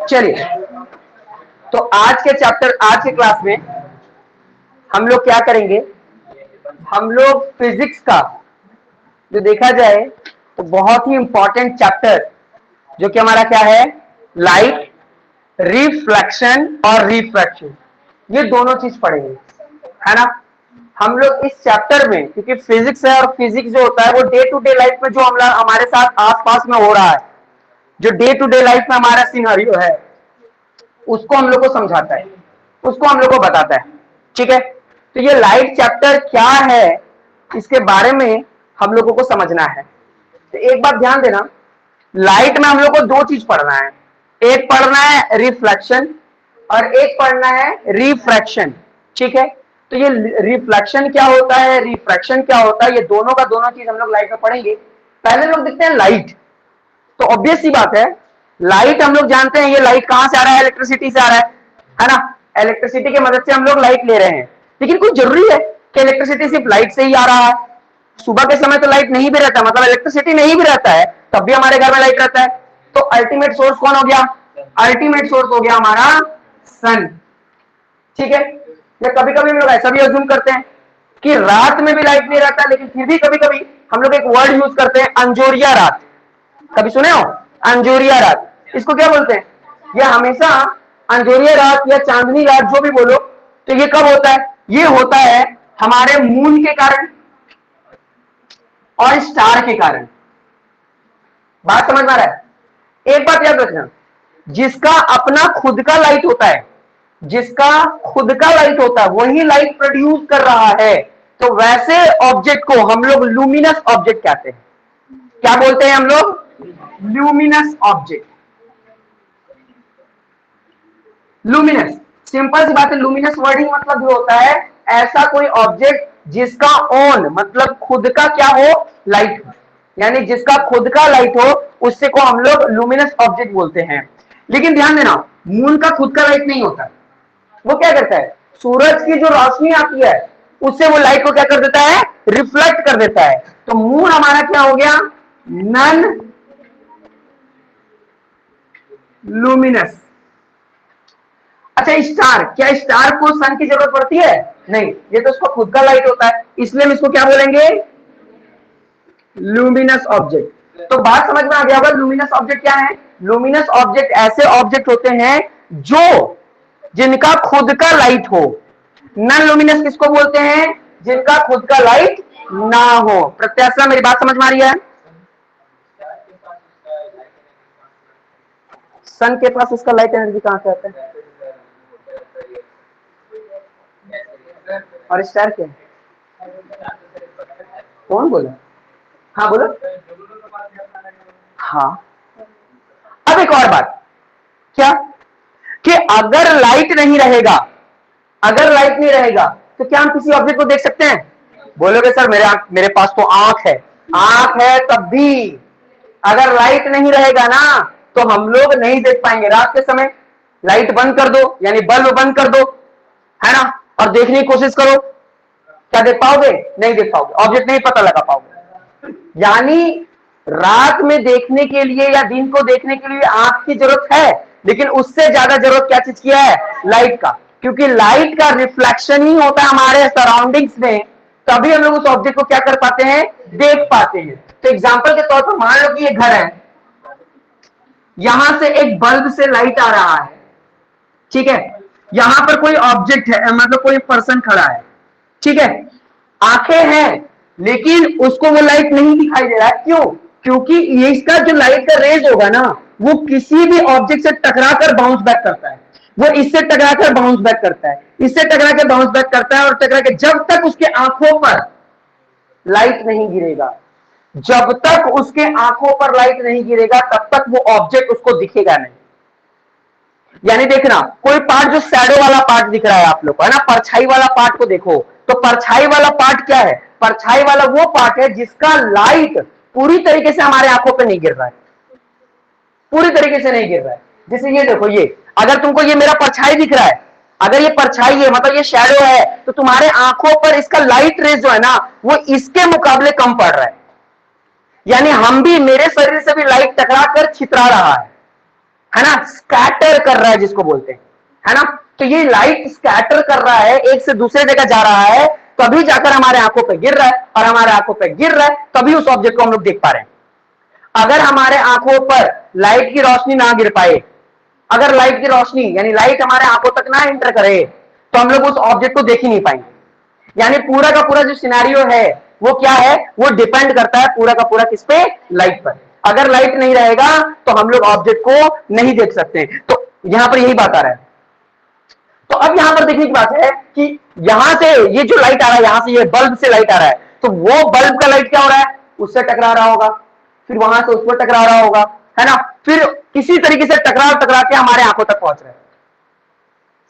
चलिए, तो आज के क्लास में हम लोग क्या करेंगे, हम लोग फिजिक्स का जो देखा जाए तो बहुत ही इंपॉर्टेंट चैप्टर जो कि हमारा क्या है, लाइट, रिफ्लेक्शन और रिफ्रैक्शन, ये दोनों चीज पढ़ेंगे, है ना। हम लोग इस चैप्टर में, क्योंकि फिजिक्स है और फिजिक्स जो होता है वो डे टू डे लाइफ में जो हमारे साथ आसपास में हो रहा है, जो डे टू डे लाइफ में हमारा सिनेरियो है, उसको हम लोग को समझाता है, उसको हम लोग को बताता है। ठीक है, तो ये लाइट चैप्टर क्या है इसके बारे में हम लोगों को समझना है। तो एक बात ध्यान देना, लाइट में हम लोग को दो चीज पढ़ना है, एक पढ़ना है रिफ्लेक्शन और एक पढ़ना है रिफ्रैक्शन। ठीक है, तो ये रिफ्लेक्शन क्या होता है, रिफ्रैक्शन क्या होता है, ये दोनों का दोनों चीज हम लोग लाइट में पढ़ेंगे। पहले लोग देखते हैं लाइट, तो ऑब्वियस सी बात है, लाइट हम लोग जानते हैं ये लाइट कहां से आ रहा है, इलेक्ट्रिसिटी से आ रहा है ना। इलेक्ट्रिसिटी की मदद से हम लोग लाइट ले रहे हैं, लेकिन कोई जरूरी है कि इलेक्ट्रिसिटी सिर्फ लाइट से ही आ रहा है। सुबह के समय तो लाइट नहीं भी रहता, मतलब इलेक्ट्रिसिटी नहीं भी रहता है, तब भी हमारे घर में लाइट रहता है। तो अल्टीमेट सोर्स कौन हो गया, अल्टीमेट सोर्स हो गया हमारा सन। ठीक है, या कभी कभी हम लोग ऐसा भी अज्यूम करते हैं कि रात में भी लाइट नहीं रहता, लेकिन फिर भी कभी कभी हम लोग एक वर्ड यूज करते हैं, अंजोरिया रात। कभी सुने हो अंजोरिया रात, इसको क्या बोलते हैं, यह हमेशा अंजोरिया रात या चांदनी रात जो भी बोलो, तो ये कब होता है, ये होता है हमारे मून के कारण और स्टार के कारण। बात समझ में आ रहा है। एक बात याद रखना, जिसका अपना खुद का लाइट होता है, जिसका खुद का लाइट होता है वही लाइट प्रोड्यूस कर रहा है, तो वैसे ऑब्जेक्ट को हम लोग लुमिनस ऑब्जेक्ट कहते हैं। क्या बोलते हैं हम लोग, लुमिनस ऑब्जेक्ट। लुमिनस, सिंपल सी बात है, लुमिनस वर्डिंग मतलब ये होता है ऐसा कोई ऑब्जेक्ट जिसका ओन मतलब खुद का क्या हो, लाइट हो, यानी जिसका खुद का लाइट हो, उससे को हम लोग लुमिनस ऑब्जेक्ट बोलते हैं। लेकिन ध्यान देना, मून का खुद का लाइट नहीं होता, वो क्या करता है, सूरज की जो रोशनी आती है उससे वो लाइट को क्या कर देता है, रिफ्लेक्ट कर देता है। तो मून हमारा क्या हो गया, नन लुमिनस। अच्छा, स्टार, क्या स्टार को सन की जरूरत पड़ती है, नहीं, ये तो उसका खुद का लाइट होता है, इसलिए हम इसको क्या बोलेंगे, लुमिनस ऑब्जेक्ट। तो बात समझ में आ गया होगा, लुमिनस ऑब्जेक्ट क्या है, लुमिनस ऑब्जेक्ट ऐसे ऑब्जेक्ट होते हैं जो जिनका खुद का लाइट हो। नॉन लुमिनस किसको बोलते हैं, जिनका खुद का लाइट ना हो। प्रत्याशा, मेरी बात समझ में आ रही है। सन के पास उसका लाइट एनर्जी कहां से आता है, और स्टार क्या है, कौन बोला, हाँ बोलो, हाँ। अब एक और बात, क्या कि अगर लाइट नहीं रहेगा, अगर लाइट नहीं रहेगा तो क्या हम किसी ऑब्जेक्ट को देख सकते हैं, बोलोगे सर मेरे पास तो आंख है, आंख है तब भी अगर लाइट नहीं रहेगा ना तो हम लोग नहीं देख पाएंगे। रात के समय लाइट बंद कर दो, यानी बल्ब बंद कर दो, है ना, और देखने की कोशिश करो, क्या देख पाओगे, नहीं देख पाओगे, ऑब्जेक्ट नहीं पता लगा पाओगे। यानी रात में देखने के लिए या दिन को देखने के लिए आंख की जरूरत है, लेकिन उससे ज्यादा जरूरत क्या चीज की है, लाइट का, क्योंकि लाइट का रिफ्लेक्शन ही होता है हमारे सराउंडिंग्स में, तभी हम लोग उस ऑब्जेक्ट को क्या कर पाते हैं, देख पाते हैं। तो एग्जांपल के तौर पर मान लो कि ये घर है, यहां से एक बल्ब से लाइट आ रहा है, ठीक है, यहां पर कोई ऑब्जेक्ट है, मतलब कोई पर्सन खड़ा है, ठीक है, आंखें हैं लेकिन उसको वो लाइट नहीं दिखाई दे रहा है, क्यों, क्योंकि ये इसका जो लाइट का रेज होगा ना वो किसी भी ऑब्जेक्ट से टकराकर बाउंस बैक करता है, वो इससे टकराकर बाउंस बैक करता है, इससे टकराकर बाउंस बैक करता है, और टकराकर जब तक उसके आंखों पर लाइट नहीं गिरेगा, जब तक उसके आंखों पर लाइट नहीं गिरेगा तब तक वो ऑब्जेक्ट उसको दिखेगा नहीं। यानी देखना, कोई पार्ट जो शैडो वाला पार्ट दिख रहा है आप लोग को, है ना, परछाई वाला पार्ट को देखो, तो परछाई वाला पार्ट क्या है, परछाई वाला वो पार्ट है जिसका लाइट पूरी तरीके से हमारे आंखों पे नहीं गिर रहा है, पूरी तरीके से नहीं गिर रहा है। जैसे ये देखो, ये अगर तुमको ये मेरा परछाई दिख रहा है, अगर ये परछाई है मतलब ये शैडो है, तो तुम्हारे आंखों पर इसका लाइट रेज जो है ना वो इसके मुकाबले कम पड़ रहा है, यानी हम भी, मेरे शरीर से भी लाइट टकरा कर छितरा रहा है, है ना, स्कैटर कर रहा है जिसको बोलते हैं, है ना। तो ये लाइट स्कैटर कर रहा है, एक से दूसरे जगह जा रहा है, तभी जाकर हमारे आंखों पे गिर रहा है, और हमारे आंखों पे गिर रहा है तभी उस ऑब्जेक्ट को हम लोग देख पा रहे हैं। अगर हमारे आंखों पर लाइट की रोशनी ना गिर पाए, अगर लाइट की रोशनी यानी लाइट हमारे आंखों तक ना एंटर करे, तो हम लोग उस ऑब्जेक्ट को देख ही नहीं पाएंगे। यानी पूरा का पूरा जो सिनेरियो है वो क्या है, वो डिपेंड करता है पूरा का पूरा किस पे, लाइट पर। अगर लाइट नहीं रहेगा तो हम लोग ऑब्जेक्ट को नहीं देख सकते। तो यहां पर यही बात आ रहा है। तो अब यहां पर देखने की बात है कि यहां से ये जो लाइट आ रहा है, यहां से ये बल्ब से लाइट आ रहा है, तो वो बल्ब का लाइट क्या हो रहा है, उससे टकरा रहा होगा, फिर वहां से उस पर टकरा रहा होगा, है ना, फिर किसी तरीके से टकरा टकरा के हमारे आंखों तक पहुंच रहा है।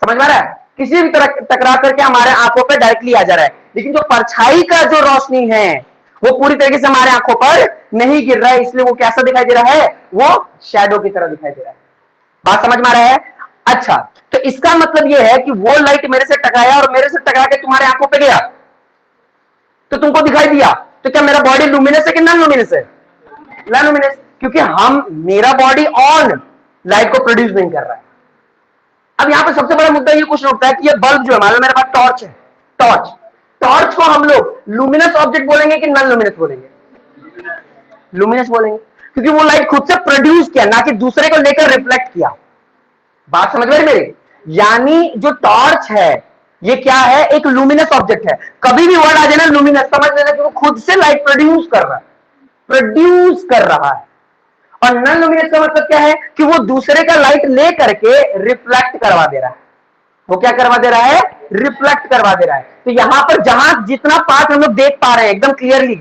समझ में आ रहा है, किसी भी तरह टकरा करके हमारे आंखों पर डायरेक्टली आ जा रहा है। लेकिन जो परछाई का जो रोशनी है वो पूरी तरीके से हमारे आंखों पर नहीं गिर रहा है, इसलिए वो कैसा दिखाई दे रहा है, वो शैडो की तरह दिखाई दे रहा है। बात समझ में आ रहा है। अच्छा, तो इसका मतलब यह है कि वो लाइट मेरे से टकराया और मेरे से टकरा के तुम्हारे आंखों पे गया तो तुमको दिखाई दिया, तो क्या मेरा बॉडी लुमिनस है कि नॉन लुमिनस है, नॉन लुमिनस, क्योंकि मेरा बॉडी ऑन लाइट को प्रोड्यूस नहीं कर रहा है। अब यहां पर सबसे बड़ा मुद्दा ये क्वेश्चन उठता है कि ये बल्ब जो है, मान लो मेरे पास टॉर्च है, टॉर्च टॉर्च को हम लोग लुमिनस ऑब्जेक्ट बोलेंगे कि नॉन लुमिनस बोलेंगे, लुमिनस बोलेंगे, क्योंकि वो लाइट खुद से प्रोड्यूस किया, ना कि दूसरे को लेकर रिफ्लेक्ट किया। बात समझ में मेरी, यानी जो टॉर्च है ये क्या है, एक लुमिनस ऑब्जेक्ट है। कभी भी वर्ड आ जाए ना लुमिनस, समझ लेना कि वो खुद से लाइट प्रोड्यूस कर रहा है, प्रोड्यूस कर रहा है। और नॉन लुमिनस का मतलब क्या है कि वो दूसरे का लाइट ले करके रिफ्लेक्ट करवा दे रहा है। वो क्या करवा दे रहा है, रिफ्लेक्ट करवा दे रहा है। तो यहां पर जहां जितना पार्ट हम लोग देख पा रहे हैं एकदम क्लियरली,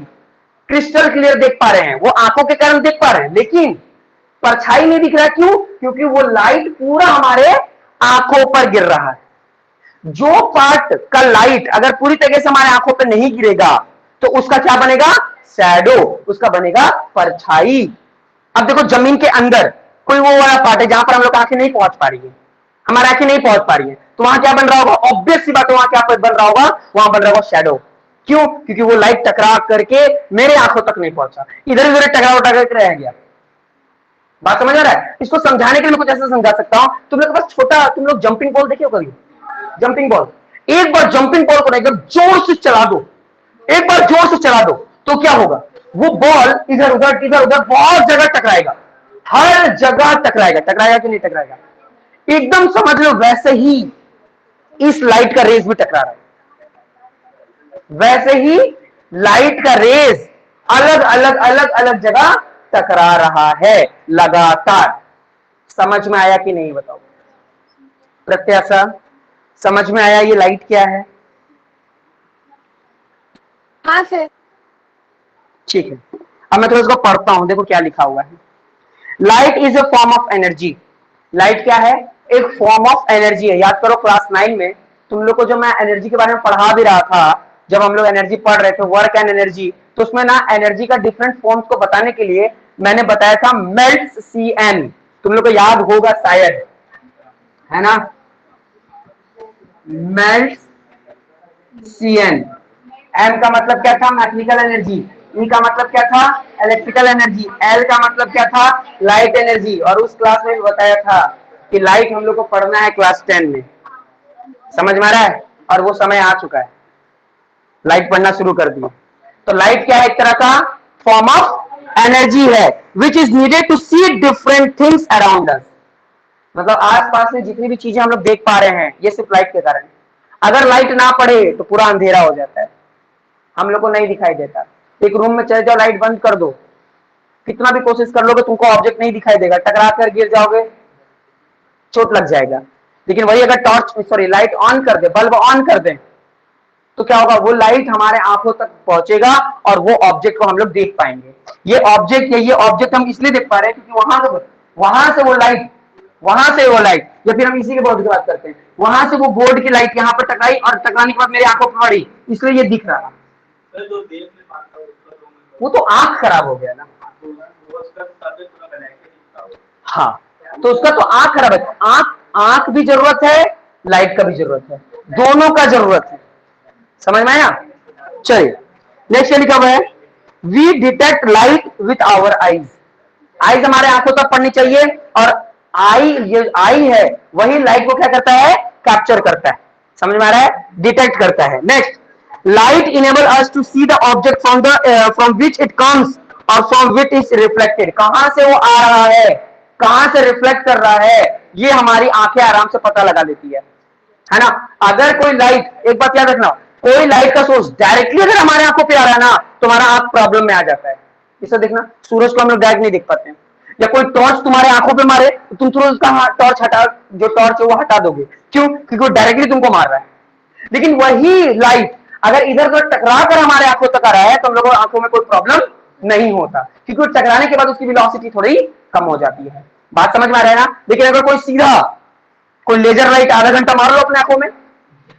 क्रिस्टल क्लियर देख पा रहे हैं, वो आंखों के कारण देख पा रहे हैं, लेकिन परछाई नहीं दिख रहा। क्यों, क्योंकि वो लाइट पूरा हमारे आंखों पर गिर रहा है। जो पार्ट का लाइट अगर पूरी तरीके से हमारे आंखों पर नहीं गिरेगा तो उसका क्या बनेगा, शैडो, उसका बनेगा परछाई। अब देखो जमीन के अंदर कोई वो वाला पार्ट है जहां पर हम लोग आंखें नहीं पहुंच पा रही है, हमारी आंखें नहीं पहुंच पा रही है, तो वहां क्या बन रहा होगा, ऑब्वियस सी बात है, वहां क्या बन रहा होगा, वहां बन रहा होगा शैडो। क्यों, क्योंकि वो लाइट टकरा करके मेरे आंखों तक नहीं पहुंचा, इधर उधर टकरा टकरा के रह गया। बात समझ आ रहा है। इसको समझाने के लिए मैं कुछ ऐसा समझा सकता हूं, तुम लोग बस छोटा, तुम लोग जंपिंग बॉल देखे हो कभी, जंपिंग बॉल, एक बार जंपिंग बॉल को एकदम जोर से चला दो, एक बार जोर से चला दो तो क्या होगा, वो बॉल इधर उधर बहुत जगह टकराएगा, हर जगह टकराएगा, टकराएगा कि नहीं टकराएगा, एकदम समझ लो वैसे ही इस लाइट का रेस भी टकरा रहा है, वैसे ही लाइट का रेस अलग अलग जगह टकरा रहा है लगातार। समझ में आया कि नहीं बताओ, प्रत्याशा समझ में आया ये लाइट क्या है। हाँ सर। ठीक है, अब मैं थोड़ा इसको पढ़ता हूं, देखो क्या लिखा हुआ है। Light is a form of energy. Light क्या है, एक फॉर्म ऑफ एनर्जी है। याद करो क्लास 9 में तुम लोग को जो मैं एनर्जी के बारे में पढ़ा भी रहा था, जब हम लोग एनर्जी पढ़ रहे थे, वर्क एंड एनर्जी, तो उसमें ना एनर्जी का डिफरेंट फॉर्म्स को बताने के लिए मैंने बताया था मेल्ट CN, तुम लोग को याद होगा शायद, है ना, मेल्ट CN। M का मतलब क्या था, मैकेनिकल एनर्जी, E का मतलब क्या था, इलेक्ट्रिकल एनर्जी, L का मतलब क्या था, लाइट एनर्जी। और उस क्लास में भी बताया था कि लाइट हम लोग को पढ़ना है क्लास 10 में, समझ में आ रहा है, और वो समय आ चुका है, लाइट पढ़ना शुरू कर दिए। तो लाइट क्या है, एक तरह का फॉर्म ऑफ एनर्जी है which is needed to see different things around us. मतलब आसपास में जितनी भी चीजें हम लोग देख पा रहे हैं ये सिर्फ लाइट के कारण। अगर लाइट ना पड़े तो पूरा अंधेरा हो जाता है, हम लोग को नहीं दिखाई देता। एक रूम में चले जाओ, लाइट बंद कर दो, कितना भी कोशिश कर लोगे तुमको ऑब्जेक्ट नहीं दिखाई देगा, टकरा कर गिर जाओगे, चोट लग जाएगा। लेकिन वही अगर लाइट ऑन कर दे, बल्ब ऑन कर दे, तो क्या होगा, वो लाइट हमारे आंखों तक पहुंचेगा और वो ऑब्जेक्ट को हम लोग देख पाएंगे। ये ऑब्जेक्ट हम इसलिए देख पा रहे हैं क्योंकि वहां से वो लाइट, या फिर हम इसी के बोर्ड की बात करते हैं, वहां से वो बोर्ड की लाइट यहाँ पर टकराई और टकराने के बाद मेरी आंखों पर पड़ी, इसलिए ये दिख रहा। वो तो आंख खराब हो गया ना, हाँ, तो उसका तो आंख खराब है। आंख भी जरूरत है, लाइट का भी जरूरत है, दोनों का जरूरत है। समझ में आया। चलिए नेक्स्ट लिखा हुआ है, we detect light with our eyes. Eyes हमारे आंखों तक पड़नी चाहिए और आई, ये आई है वही लाइट को क्या करता है, कैप्चर करता है, समझ में आ रहा है, डिटेक्ट करता है। Next, light enable us to see the object from which it comes और फ्रॉम विच इज रिफ्लेक्टेड, कहां से वो आ रहा है, कहां से रिफ्लेक्ट कर रहा है, ये हमारी आंखें आराम से पता लगा लेती है ना। अगर कोई लाइट, एक बात याद रखना, कोई लाइट का सोर्स डायरेक्टली अगर हमारे आंखों पे आ रहा है ना, तो हमारा आंख प्रॉब्लम में आ जाता है। इसे देखना, सूरज को हम लोग डायरेक्ट नहीं देख पाते हैं, या कोई टॉर्च तुम्हारे आंखों पे मारे तो तुम तुरंत उसका टॉर्च हटा, जो टॉर्च है वो हटा दोगे, क्यों, क्योंकि वो डायरेक्टली तुमको मार रहा है। लेकिन वही लाइट अगर इधर उधर टकरा कर हमारे आंखों तक आ रहा है तो हम लोगों की आंखों में कोई प्रॉब्लम नहीं होता, क्योंकि वो टकराने के बाद उसकी वेलोसिटी थोड़ी कम हो जाती है। बात समझ में आ रहा है ना। लेकिन अगर कोई सीधा कोई लेजर लाइट आधा घंटा मार लो अपने आंखों में,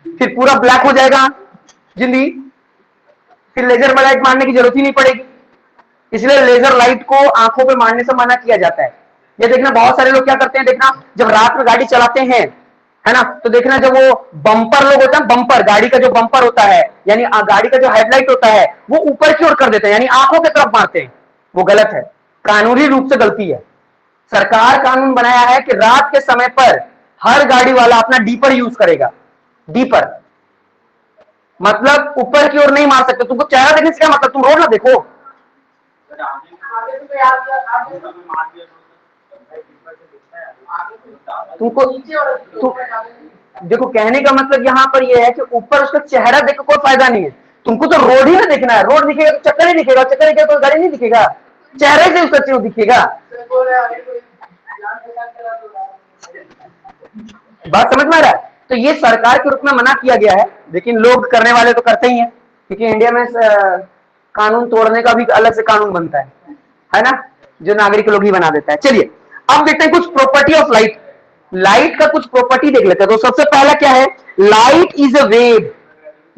फिर पूरा ब्लैक हो जाएगा जिंदगी, फिर लेजर लाइट मारने की जरूरत ही नहीं पड़ेगी। इसलिए लेजर लाइट को आंखों पे मारने से मना किया जाता है। ये देखना, बहुत सारे लोग क्या करते हैं, देखना जब रात में गाड़ी चलाते हैं, है ना, तो देखना जब वो बम्पर लोग होता है, बम्पर गाड़ी का जो बम्पर होता है, यानी गाड़ी का जो हेडलाइट होता है, वो ऊपर की ओर कर देते हैं, यानी आंखों की तरफ मारते हैं। वो गलत है, कानूनी रूप से गलती है। सरकार कानून बनाया है कि रात के समय पर हर गाड़ी वाला अपना डीपर यूज करेगा। डीपर मतलब ऊपर की ओर नहीं मार सकते। तुमको चेहरा देखने से क्या मतलब, तुम रोड ना देखो। तुमको देखो, कहने का मतलब यहाँ पर यह है कि ऊपर उसका चेहरा देख कोई फायदा नहीं है। तुमको तो रोड ही ना देखना है, रोड दिखेगा तो चक्कर ही दिखेगा, चक्कर दिखेगा तो गाड़ी नहीं दिखेगा, चेहरे से उसका क्यों दिखेगा। बात समझ में आ रहा है। तो ये सरकार के रूप में मना किया गया है, लेकिन लोग करने वाले तो करते ही हैं, क्योंकि इंडिया में कानून तोड़ने का भी अलग से कानून बनता है ना, जो नागरिक लोग ही बना देता है। चलिए अब देखते हैं कुछ प्रॉपर्टी ऑफ लाइट। लाइट का कुछ प्रॉपर्टी देख लेते हैं। तो सबसे पहला क्या है, light is a wave.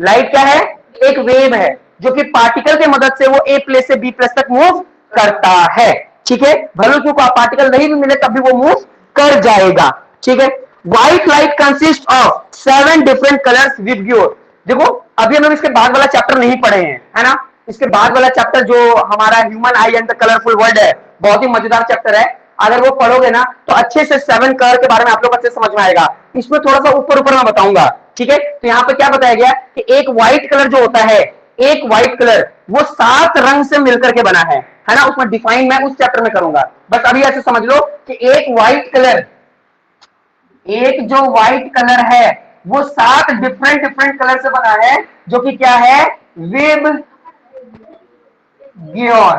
Light क्या है, एक वेव है, जो कि पार्टिकल की मदद से वो ए प्लेस से बी प्लेस तक मूव करता है। ठीक है, भले उसको पार्टिकल नहीं भी मिले तब भी वो मूव कर जाएगा। ठीक है, white light consist of 7 different colours with ग्योर। देखो अभी हम लोग इसके बाद वाला चैप्टर नहीं पढ़े हैं, है ना। इसके बाद वाला चैप्टर जो हमारा human I and the colourful world है, बहुत ही मजेदार चैप्टर है। अगर वो पढ़ोगे ना तो अच्छे से 7 कलर के बारे में आप लोग अच्छे समझ में आएगा। इसमें थोड़ा सा ऊपर ऊपर मैं बताऊंगा। ठीक है, तो यहाँ पे क्या बताया गया कि एक व्हाइट कलर जो होता है, एक व्हाइट कलर वो 7 रंग से मिलकर के बना है ना। उसमें डिफाइन मैं उस चैप्टर में करूंगा। बस अभी ऐसे समझ लो कि एक व्हाइट कलर, एक जो व्हाइट कलर है वो 7 डिफरेंट डिफरेंट कलर से बना है, जो कि क्या है, वेब गियोर।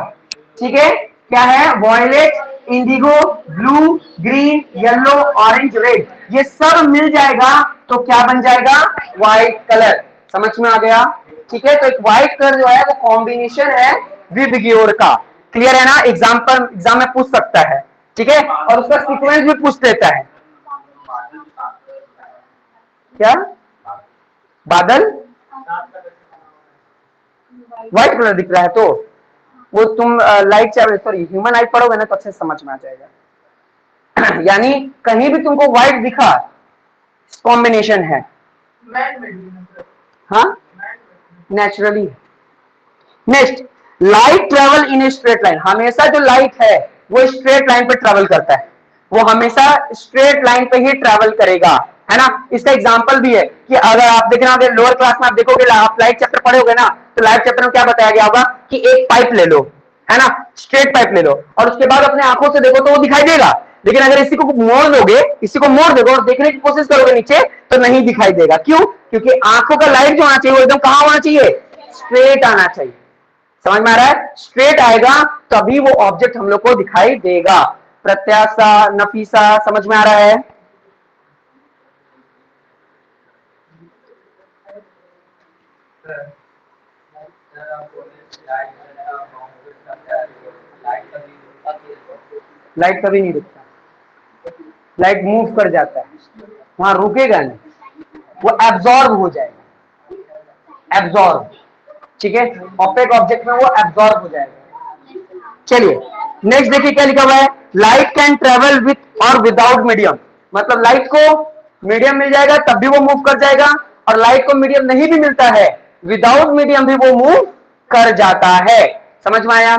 ठीक है, क्या है, violet, indigo, blue, green, yellow, orange, red, ये सब मिल जाएगा तो क्या बन जाएगा, व्हाइट कलर। समझ में आ गया। ठीक है, तो एक व्हाइट कलर जो है वो कॉम्बिनेशन है विबग्योर का। क्लियर है ना। एग्जाम में पूछ सकता है। ठीक है, और उसका सीक्वेंस भी पूछ लेता है। क्या बादल व्हाइट कलर दिख रहा है, तो वो तुम लाइट सॉरी ह्यूमन लाइट पढ़ोगे ना तो अच्छे समझ में आ जाएगा। यानी कहीं भी तुमको व्हाइट दिखा, कॉम्बिनेशन है। हाँ, naturally. Next, light travel in a straight line. हमेशा जो लाइट है वो स्ट्रेट लाइन पे ट्रेवल करता है, वो हमेशा स्ट्रेट लाइन पे ही ट्रेवल करेगा, है ना। इसका एग्जांपल भी है कि अगर आप देखना, अगर लोअर क्लास में आप देखोगे, आप लाइट चैप्टर पढ़ोगे ना, तो लाइट चैप्टर में क्या बताया गया होगा कि एक पाइप ले लो, है ना, स्ट्रेट पाइप ले लो, और उसके बाद अपने आंखों से देखो तो वो दिखाई देगा। लेकिन अगर इसी को मोड़ दोगे, इसी को मोड़ दोगे और देखने की कोशिश करोगे नीचे, तो नहीं दिखाई देगा। क्यों, क्योंकि आंखों का लाइट जो आना चाहिए वो एकदम कहां होना चाहिए, स्ट्रेट आना चाहिए। समझ में आ रहा है, स्ट्रेट आएगा तभी वो ऑब्जेक्ट हम लोग को दिखाई देगा। प्रत्याशा, नफीसा, समझ में आ रहा है। लाइट कभी नहीं रुकता, लाइट मूव कर जाता है, वहां रुकेगा नहीं, वो एब्जॉर्ब हो जाएगा, एब्जॉर्ब। ठीक है, ऑपेक ऑब्जेक्ट में वो एब्जॉर्ब हो जाएगा। चलिए नेक्स्ट देखिए क्या लिखा हुआ है, लाइट कैन ट्रेवल विथ और विदाउट मीडियम। मतलब लाइट को मीडियम मिल जाएगा तब भी वो मूव कर जाएगा, और लाइट को मीडियम नहीं भी मिलता है, विदाउट मीडियम भी वो मूव कर जाता है। समझ में आया।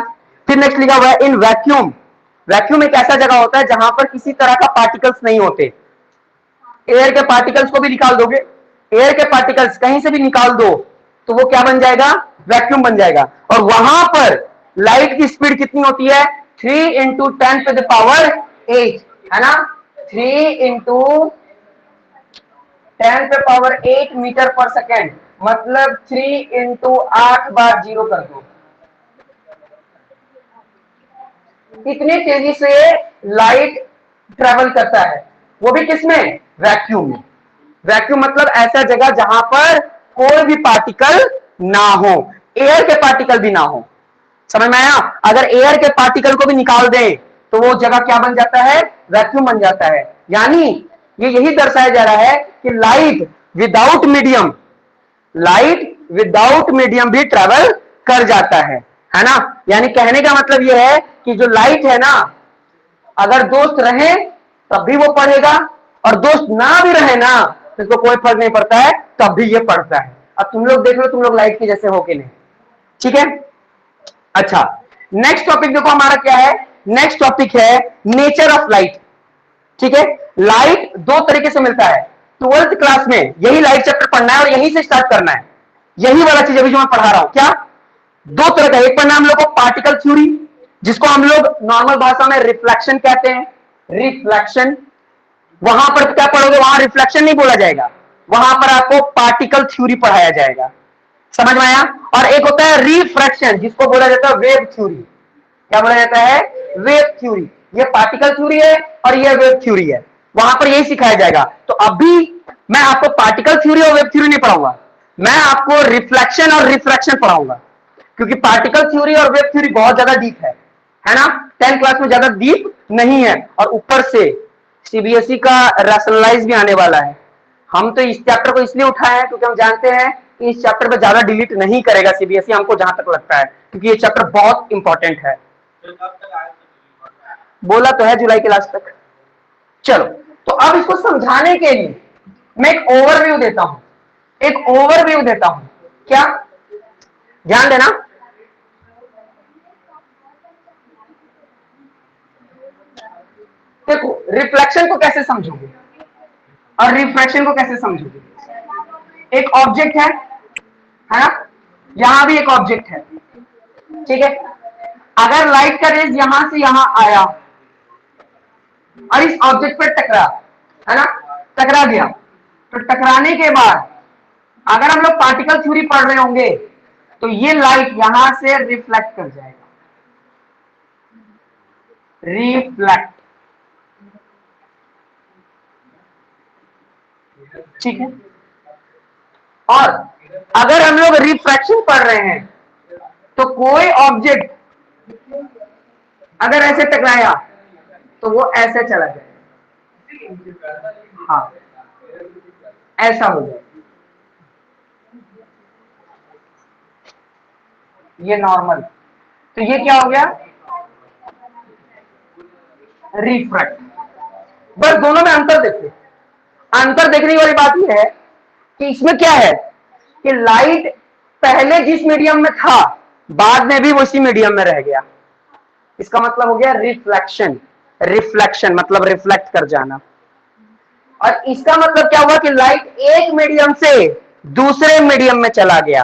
फिर नेक्स्ट लिखा हुआ है, इन वैक्यूम वैक्यूम एक ऐसा जगह होता है जहां पर किसी तरह का पार्टिकल्स नहीं होते। एयर के पार्टिकल्स को भी निकाल दोगे, एयर के पार्टिकल्स कहीं से भी निकाल दो तो वो क्या बन जाएगा, वैक्यूम बन जाएगा। और वहां पर लाइट की स्पीड कितनी होती है, 3 इंटू 10⁸, है ना, 3 इंटू 10⁸ मीटर पर सेकेंड, मतलब 3 इंटू 8 बार 0 कर दो। इतनी तेजी से लाइट ट्रेवल करता है, वो भी किसमें, वैक्यूम में। वैक्यूम मतलब ऐसा जगह जहां पर कोई भी पार्टिकल ना हो, एयर के पार्टिकल भी ना हो। समझ में आया? अगर एयर के पार्टिकल को भी निकाल दें तो वो जगह क्या बन जाता है, वैक्यूम बन जाता है। यानी ये यही दर्शाया जा रहा है कि लाइट विदाउट मीडियम भी ट्रेवल कर जाता है ना। यानी कहने का मतलब यह है कि जो लाइट है ना, अगर दोस्त रहे तब भी वो पढ़ेगा, और दोस्त ना भी रहे ना तो इसको कोई फर्क नहीं पड़ता है, तब भी ये पढ़ता है। अब तुम लोग देख लो, तुम लोग लाइट के जैसे हो कि नहीं, ठीक है। अच्छा, नेक्स्ट टॉपिक देखो हमारा क्या है, नेक्स्ट टॉपिक है नेचर ऑफ लाइट। ठीक है, लाइट दो तरीके से मिलता है। 12th क्लास में यही लाइट चैप्टर पढ़ना है और यहीं से स्टार्ट करना है, यही वाला चीज अभी जो मैं पढ़ा रहा हूं। क्या, दो तरह का, एक पढ़ना हम लोग को पार्टिकल थ्योरी, जिसको हम लोग नॉर्मल भाषा में रिफ्लेक्शन कहते हैं, रिफ्लेक्शन। वहां पर क्या पढ़ोगे, वहां रिफ्लेक्शन नहीं बोला जाएगा, वहां पर आपको पार्टिकल थ्योरी पढ़ाया जाएगा। समझ में आया? और एक होता है रिफ्रैक्शन, जिसको बोला जाता है वेव थ्योरी। क्या बोला जाता है, वेव थ्योरी। ये पार्टिकल थ्योरी है और ये वेव थ्योरी है, वहां पर यही सिखाया जाएगा। तो अभी मैं आपको पार्टिकल थ्योरी और वेव थ्योरी नहीं पढ़ाऊंगा, मैं आपको रिफ्लेक्शन और रिफ्रैक्शन पढ़ाऊंगा, क्योंकि पार्टिकल थ्योरी और वेव थ्योरी बहुत ज्यादा डीप है ना, 10th क्लास में ज्यादा डीप नहीं है। और ऊपर से सीबीएसई का रैशनलाइज भी आने वाला है। हम तो इस चैप्टर को इसलिए उठाए हैं क्योंकि हम जानते हैं कि इस चैप्टर पर ज्यादा डिलीट नहीं करेगा सीबीएसई, हमको जहां तक लगता है, क्योंकि ये चैप्टर बहुत इंपॉर्टेंट है। बोला तो है जुलाई के लास्ट तक। चलो, तो अब इसको समझाने के लिए मैं एक ओवरव्यू देता हूं, एक ओवरव्यू देता हूं। क्या, ध्यान देना। देखो, रिफ्लेक्शन को कैसे समझोगे और रिफ्रैक्शन को कैसे समझोगे। एक ऑब्जेक्ट है ना, यहां भी एक ऑब्जेक्ट है, ठीक है। अगर लाइट का रेज यहां से यहां आया और इस ऑब्जेक्ट पर टकरा, है ना, टकरा गया, तो टकराने के बाद अगर हम लोग पार्टिकल थ्योरी पढ़ रहे होंगे तो ये लाइट यहां से रिफ्लेक्ट कर जाएगा, रिफ्लेक्ट, ठीक है। और अगर हम लोग रिफ्रैक्शन पढ़ रहे हैं तो कोई ऑब्जेक्ट अगर ऐसे टकराया तो वो ऐसे चला जाएगा, हाँ, ऐसा हो जाएगा, ये नॉर्मल। तो ये क्या हो गया, रिफ्रैक्ट। बस दोनों में अंतर देखो, अंतर देखने वाली बात यह है कि इसमें क्या है कि लाइट पहले जिस मीडियम में था बाद में भी वो इसी मीडियम में रह गया, इसका मतलब हो गया रिफ्लेक्शन। रिफ्लेक्शन मतलब रिफ्लेक्ट कर जाना। और इसका मतलब क्या हुआ कि लाइट एक मीडियम से दूसरे मीडियम में चला गया,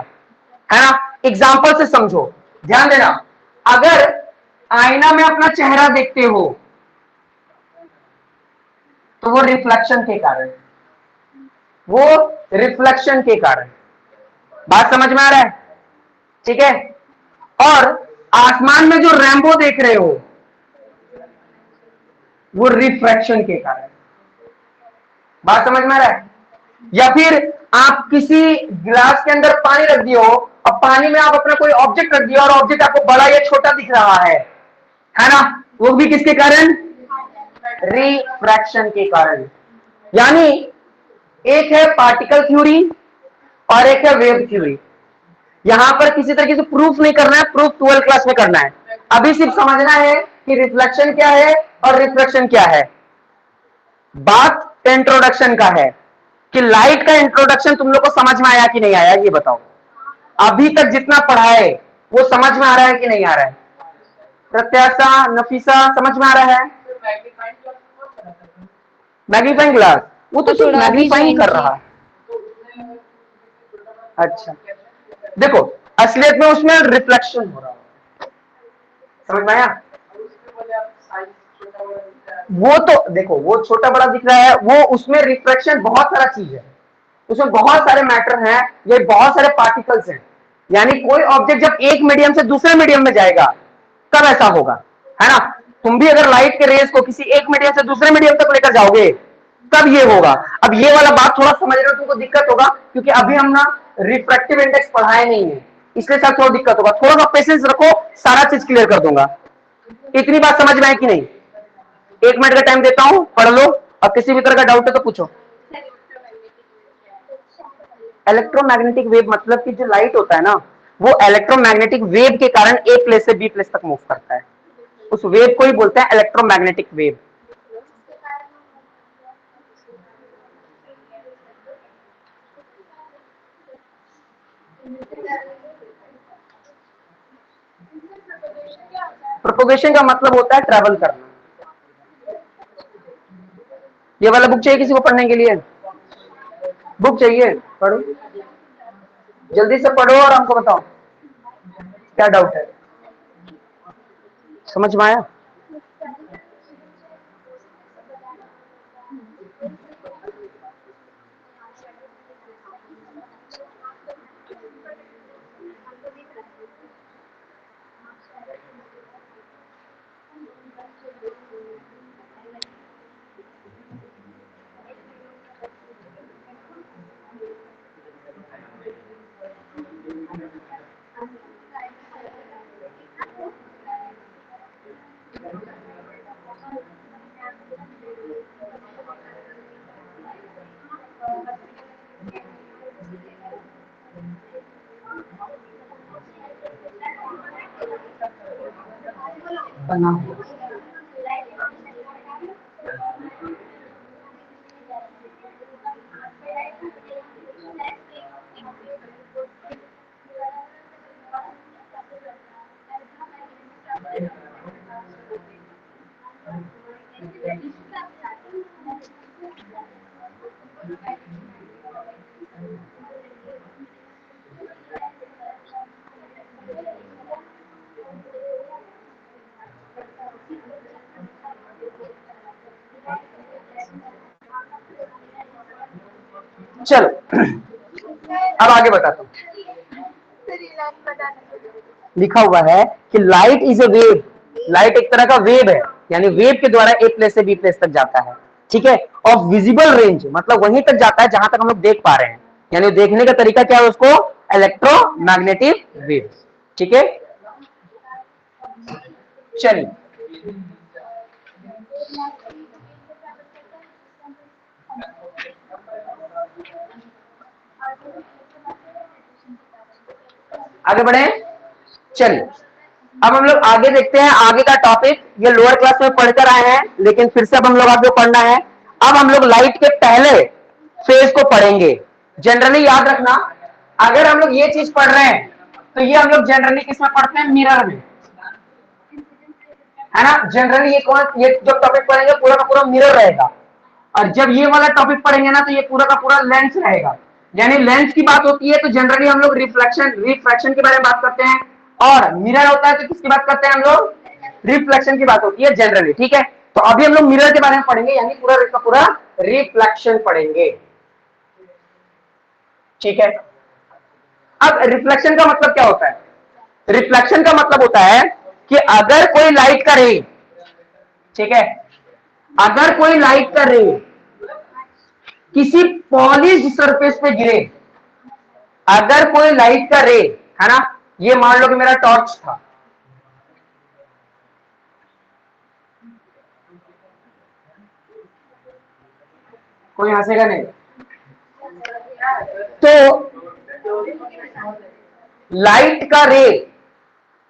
है ना। एग्जांपल से समझो, ध्यान देना। अगर आईना में अपना चेहरा देखते हो तो वो रिफ्लेक्शन के कारण, वो रिफ्लेक्शन के कारण, बात समझ में आ रहा है, ठीक है। और आसमान में जो रेनबो देख रहे हो वो रिफ्रैक्शन के कारण, बात समझ में आ रहा है। या फिर आप किसी गिलास के अंदर पानी रख दियो और पानी में आप अपना कोई ऑब्जेक्ट रख दिया और ऑब्जेक्ट आपको बड़ा या छोटा दिख रहा है ना, वो भी किसके कारण, रिफ्रैक्शन के कारण। यानी एक है पार्टिकल थ्योरी और एक है वेव थ्योरी। यहां पर किसी तरीके से प्रूफ नहीं करना है, प्रूफ 12th क्लास में करना है। अभी सिर्फ समझना है कि रिफ्लेक्शन क्या है और रिफ्रैक्शन क्या है। बात इंट्रोडक्शन का है कि लाइट का इंट्रोडक्शन तुम लोग को समझ में आया कि नहीं आया, ये बताओ। अभी तक जितना पढ़ा है वो समझ में आ रहा है कि नहीं आ रहा है, प्रत्याशा, नफीसा, समझ में आ रहा है? मैग्नीफाइंग ग्लास, वो तो सिर्फ थोड़ा अभी मैग्नीफाइंग ज्वाइन कर किए। रहा है। अच्छा, देखो असलियत में उसमें रिफ्लेक्शन हो रहा है, समझ में आया? वो तो देखो, वो छोटा बड़ा दिख रहा है, वो उसमें रिफ्लेक्शन बहुत सारा चीज है, उसमें बहुत सारे मैटर हैं, ये बहुत सारे पार्टिकल्स हैं। यानी कोई ऑब्जेक्ट जब एक मीडियम से दूसरे मीडियम में जाएगा तब ऐसा होगा, है ना? तुम भी अगर लाइट के रेज को किसी एक मीडियम से दूसरे मीडियम तक लेकर जाओगे तब ये होगा। अब ये वाला बात थोड़ा समझने में तुमको दिक्कत होगा, क्योंकि अभी हम ना रिफ्रैक्टिव इंडेक्स पढ़ाए नहीं है, इसलिए साथ थोड़ा दिक्कत होगा। थोड़ा सा पेशेंस रखो, सारा चीज क्लियर कर दूंगा। इतनी बात समझ में है कि नहीं? 1 मिनट का टाइम देता हूं, पढ़ लो, और किसी भी तरह का डाउट है तो पूछो। इलेक्ट्रोमैग्नेटिक वेव मतलब कि जो लाइट होता है ना, वो इलेक्ट्रोमैग्नेटिक वेव के कारण ए प्लेस से बी प्लेस तक मूव करता है, उस वेव को ही बोलते हैं इलेक्ट्रोमैग्नेटिक वेव। प्रोपोगेशन का मतलब होता है ट्रैवल करना। ये वाला बुक चाहिए किसी को पढ़ने के लिए? बुक चाहिए? पढ़ो, जल्दी से पढ़ो और हमको बताओ क्या डाउट है। समझ में आया? बना चलो अब आगे बताता हूं। लिखा हुआ है कि light is a wave, light एक तरह का वेव है, यानी वेव के द्वारा ए प्लेस से बी प्लेस तक जाता है, ठीक है? ऑफ विजिबल रेंज मतलब वहीं तक जाता है जहां तक हम लोग देख पा रहे हैं, यानी देखने का तरीका क्या है उसको, इलेक्ट्रोमैग्नेटिक वेव, ठीक है? चलिए आगे बढ़े। चलिए अब हम लोग आगे देखते हैं, आगे का टॉपिक ये लोअर क्लास में पढ़कर आए हैं, लेकिन फिर से अब हम लोग आगे पढ़ना है। अब हम लोग लाइट के पहले फेज को पढ़ेंगे। जनरली याद रखना, अगर हम लोग ये चीज पढ़ रहे हैं तो ये हम लोग जनरली किसमें पढ़ते हैं, मिरर में, है ना? जनरली ये जो टॉपिक पढ़ेंगे पूरा का पूरा मिरर रहेगा, और जब ये वाला टॉपिक पढ़ेंगे ना तो ये पूरा का पूरा लेंस रहेगा। यानी लेंस की बात होती है तो जनरली हम लोग रिफ्रैक्शन के बारे में बात करते हैं, और मिरर होता है तो किसकी बात करते हैं हम लोग, रिफ्लेक्शन की बात होती है जनरली, ठीक है? तो अभी हम लोग मिरर के बारे में पढ़ेंगे, यानी पूरा का पूरा रिफ्लेक्शन पढ़ेंगे, ठीक है? अब रिफ्लेक्शन का मतलब क्या होता है? रिफ्लेक्शन का मतलब होता है कि अगर कोई लाइट का रे, ठीक है, अगर कोई लाइट का रे किसी पॉलिश्ड सरफेस पे गिरे, अगर कोई लाइट का रे, है ना, ये मान लो कि मेरा टॉर्च था, कोई हंसेगा नहीं, तो लाइट का रे,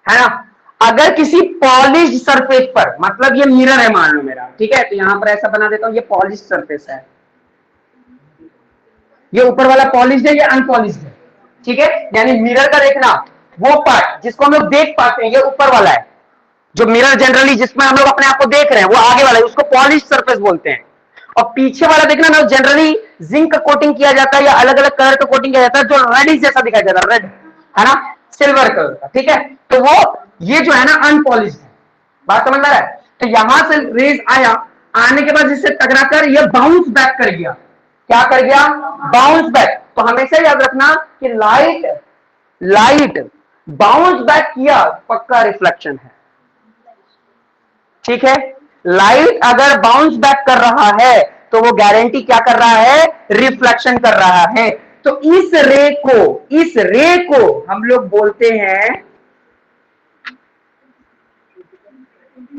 है ना, अगर किसी पॉलिश्ड सरफेस पर, मतलब ये मिरर है मान लो मेरा, ठीक है, तो यहां पर ऐसा बना देता हूं, ये पॉलिश्ड सरफेस है, ये ऊपर वाला पॉलिश्ड है, ये अनपॉलिश्ड है, ठीक है? यानी मिरर का देखना वो पार्ट जिसको हम लोग देख पाते हैं, ये ऊपर वाला है, जो मिरर जनरली जिसमें हम लोग अपने आप को देख रहे हैं वो आगे वाला है, उसको पॉलिश सरफेस बोलते हैं। और पीछे वाला देखना ना, जनरली जिंक का कोटिंग किया जाता है या अलग अलग कलर का कोटिंग किया जाता है, जो रेडिश जैसा दिखाई देता है, रेड है ना, सिल्वर कलर का, ठीक है। तो वो ये जो है ना अनपॉलिश है, बात समझ में आ रहा है। तो यहां से रेज आया, आने के बाद जिससे टकराकर ये बाउंस बैक कर गया, क्या कर गया, बाउंस बैक। तो हमेशा याद रखना कि लाइट बाउंस बैक किया, पक्का रिफ्लेक्शन है, ठीक है। लाइट अगर बाउंस बैक कर रहा है तो वो गारंटी क्या कर रहा है, रिफ्लेक्शन कर रहा है। तो इस रे को हम लोग बोलते हैं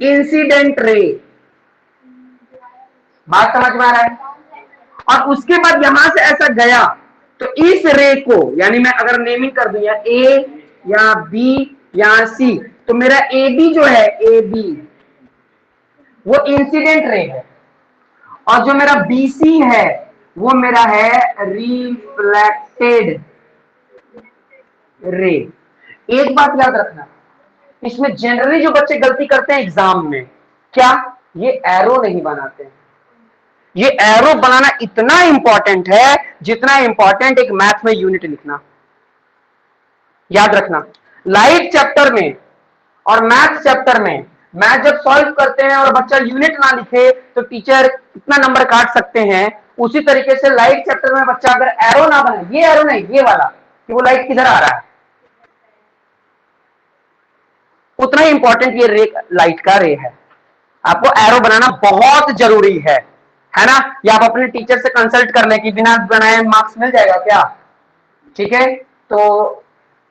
इंसिडेंट रे। बात समझ में आ रहा है। और उसके बाद यहां से ऐसा गया, तो इस रे को यानी मैं अगर नेमिंग कर दूं या ए या बी या सी, तो मेरा ए बी जो है, ए बी वो इंसिडेंट रे है, और जो मेरा बीसी है वो मेरा है रिफ्लेक्टेड रे। एक बात याद रखना, इसमें जनरली जो बच्चे गलती करते हैं एग्जाम में, क्या ये एरो नहीं बनाते हैं। ये एरो बनाना इतना इंपॉर्टेंट है जितना इंपॉर्टेंट एक मैथ में यूनिट लिखना। याद रखना, लाइट चैप्टर में और मैथ चैप्टर में मैथ जब सॉल्व करते हैं और बच्चा यूनिट ना लिखे तो टीचर कितना नंबर काट सकते हैं। उसी तरीके से लाइट चैप्टर में बच्चा अगर एरो ना बनाए, ये एरो नहीं, ये वाला, कि वो लाइट किधर आ रहा है, उतना ही इंपॉर्टेंट ये रे, लाइट का रे है। आपको एरो बनाना बहुत जरूरी है ना। या आप अपने टीचर से कंसल्ट कर लें कि बिना बनाए मार्क्स मिल जाएगा क्या, ठीक है। तो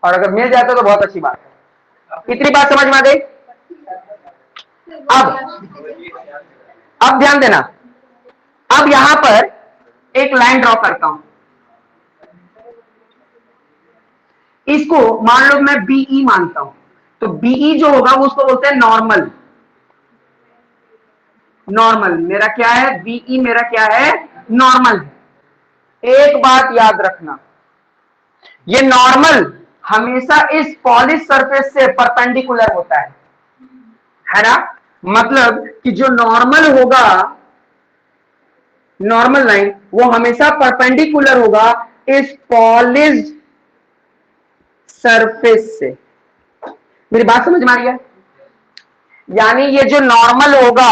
और अगर मिल जाता तो बहुत अच्छी बात है। इतनी बात समझ में आ गई। अब ध्यान देना, अब यहां पर एक लाइन ड्रॉ करता हूं, इसको मान लो मैं बीई मानता हूं, तो बीई जो होगा वो उसको बोलते हैं नॉर्मल। नॉर्मल मेरा क्या है, बीई मेरा क्या है, नॉर्मल। एक बात याद रखना, ये नॉर्मल हमेशा इस पॉलिश सरफेस से परपेंडिकुलर होता है ना। मतलब कि जो नॉर्मल होगा, नॉर्मल लाइन वो हमेशा परपेंडिकुलर होगा इस पॉलिश सरफेस से। मेरी बात समझ में आ रही है। यानी ये जो नॉर्मल होगा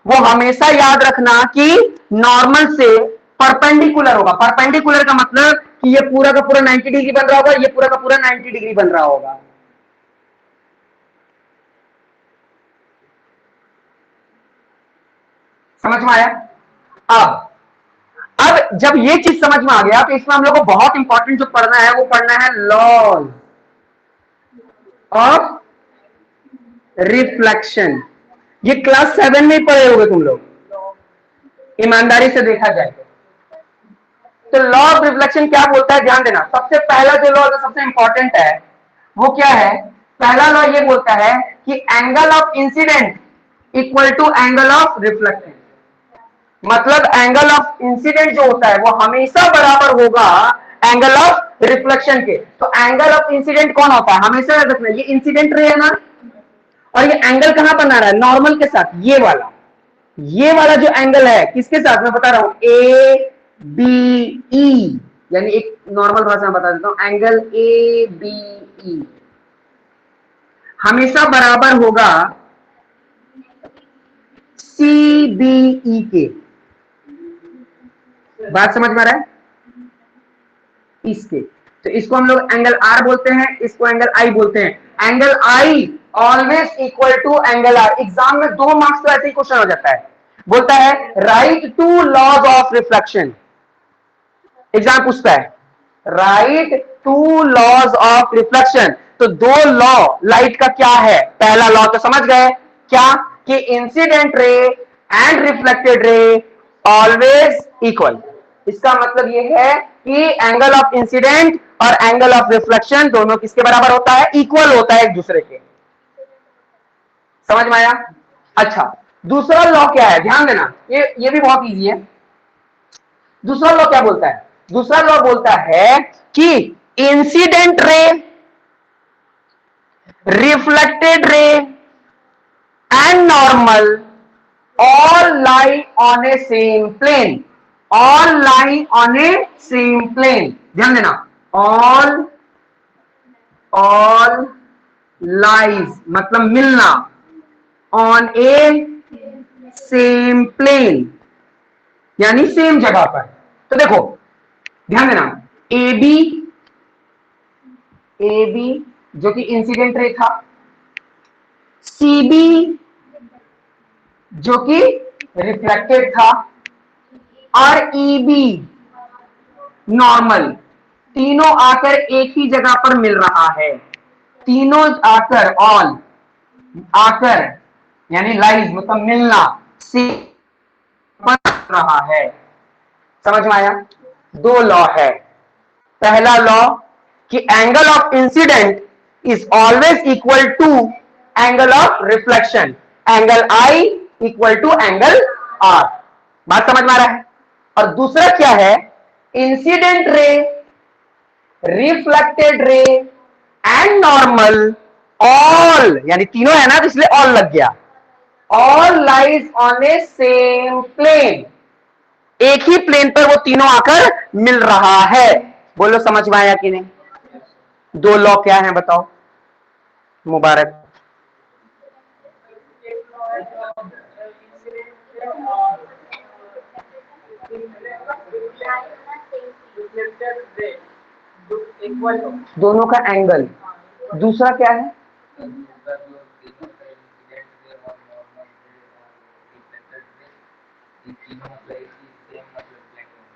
वो हमेशा याद रखना कि नॉर्मल से परपेंडिकुलर होगा। परपेंडिकुलर का मतलब कि ये पूरा का पूरा 90 डिग्री बन रहा होगा, ये पूरा का पूरा 90 डिग्री बन रहा होगा। समझ में आया। अब जब ये चीज समझ में आ गया तो इसमें हम लोग को बहुत इंपॉर्टेंट जो पढ़ना है वो पढ़ना है लॉज ऑफ रिफ्लेक्शन। ये क्लास 7 में ही पढ़े होगे तुम लोग, ईमानदारी से देखा जाए तो लॉ ऑफ रिफ्लेक्शन क्या बोलता है, ध्यान देना। सबसे पहला जो लॉ जो सबसे इंपॉर्टेंट है वो क्या है, पहला लॉ ये बोलता है कि angle of incident equal to angle of reflection. मतलब एंगल ऑफ इंसिडेंट जो होता है वो हमेशा बराबर होगा एंगल ऑफ रिफ्लेक्शन के। तो एंगल ऑफ इंसिडेंट कौन होता है, हमेशा याद रखना, ये इंसिडेंट रे है ना, और ये एंगल कहां बना रहा है, नॉर्मल के साथ। ये वाला जो एंगल है किसके साथ, मैं बता रहा हूं, ए बी ई, यानी एक नॉर्मल भाषा में बता देता हूं, एंगल ए बी ई हमेशा बराबर होगा सी बी ई के। बात समझ में आ रहा है। इसके तो इसको हम लोग एंगल आर बोलते हैं, इसको एंगल आई बोलते हैं। Angle I always equal to angle R. Exam में 2 मार्क्स तो ऐसे ही क्वेश्चन हो जाता है, बोलता है write 2 laws of reflection. Exam पूछता है राइट 2 लॉज ऑफ रिफ्लेक्शन। तो 2 लॉ लाइट का क्या है, पहला लॉ तो समझ गए क्या, कि incident ray and reflected ray always equal. इसका मतलब यह है कि एंगल ऑफ इंसिडेंट और एंगल ऑफ रिफ्लेक्शन दोनों किसके बराबर होता है, इक्वल होता है एक दूसरे के। समझ में आया। अच्छा, दूसरा लॉ क्या है, ध्यान देना, ये भी बहुत इजी है। दूसरा लॉ क्या बोलता है, दूसरा लॉ बोलता है कि इंसिडेंट रे, रिफ्लेक्टेड रे and normal all lie on a same plane. All lie on a same plane. ध्यान देना, all lies मतलब मिलना, on a same plane यानी सेम जगह पर। तो देखो ध्यान देना, ए बी जो कि इंसिडेंट रे था, सी बी जो कि रिफ्लेक्टेड था, और ई बी नॉर्मल, तीनों आकर एक ही जगह पर मिल रहा है। तीनों आकर, ऑल आकर यानी लाइज मतलब मिलना, सी बन रहा है। समझ में आया? दो लॉ है। पहला लॉ कि angle of incident is always equal to angle of reflection, angle I equal to angle R. बात समझ में आ रहा है? और दूसरा क्या है, incident ray, reflected ray and normal all, यानी तीनों है ना तो इसलिए ऑल लग गया, all lies on a same plane, एक ही प्लेन पर वो तीनों आकर मिल रहा है। बोलो समझ में आया कि नहीं? दो लॉ क्या है बताओ? मुबारक। दोनों का एंगल, दूसरा क्या है?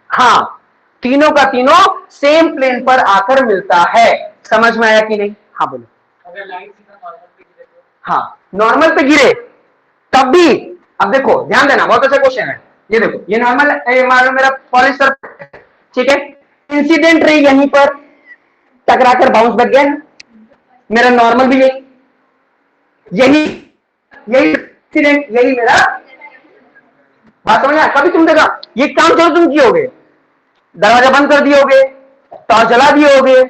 हाँ, तीनों का तीनों सेम प्लेन पर आकर मिलता है। समझ में आया कि नहीं? हाँ बोलो। अगर लाइट हाँ नॉर्मल पे गिरे तब भी, अब देखो ध्यान देना, बहुत अच्छा क्वेश्चन है ये। देखो ये नॉर्मल मान लो मेरा पॉलिस्टर, ठीक है, इंसिडेंट रे यहीं पर टकराकर बाउंस बच गया, मेरा नॉर्मल भी यही यही यही इंसिडेंट, यही मेरा। बात समझ आया? कभी तुम देखा ये काम चलो तुम कियोगे, दरवाजा बंद कर दियोगे, टॉर्च जला दियोगे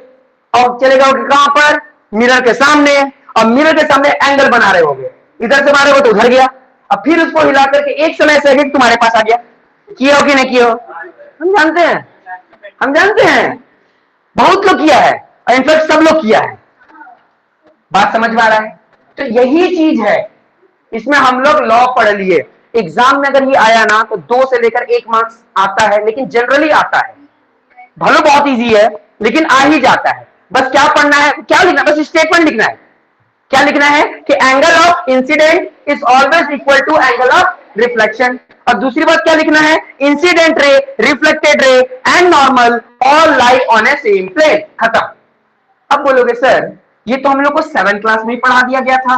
और चले जाओगे कहां पर? मिरर के सामने, और मिरर के सामने एंगल बना रहे होगे, इधर से मारे हो तो उधर गया, अब फिर उसको हिला करके एक समय से तुम्हारे पास आ गया। किए हो कि नहीं किए हो? हम जानते हैं, हम जानते हैं, बहुत लोग किया है, और इनफैक्ट सब लोग किया है। बात समझ में आ रहा है? तो यही चीज है, इसमें हम लोग लॉ पढ़ लिए। एग्जाम में अगर ये आया ना तो 2 से लेकर 1 मार्क्स आता है, लेकिन जनरली आता है, भले बहुत इजी है लेकिन आ ही जाता है। बस क्या पढ़ना है, क्या लिखना है? बस स्टेटमेंट लिखना है। क्या लिखना है कि angle of incident is always equal to angle of reflection, और दूसरी बात क्या लिखना है, incident ray, reflected ray and normal all lie on a same plane. खत्म। अब बोलोगे सर ये तो हम लोग को 7th क्लास में ही पढ़ा दिया गया था,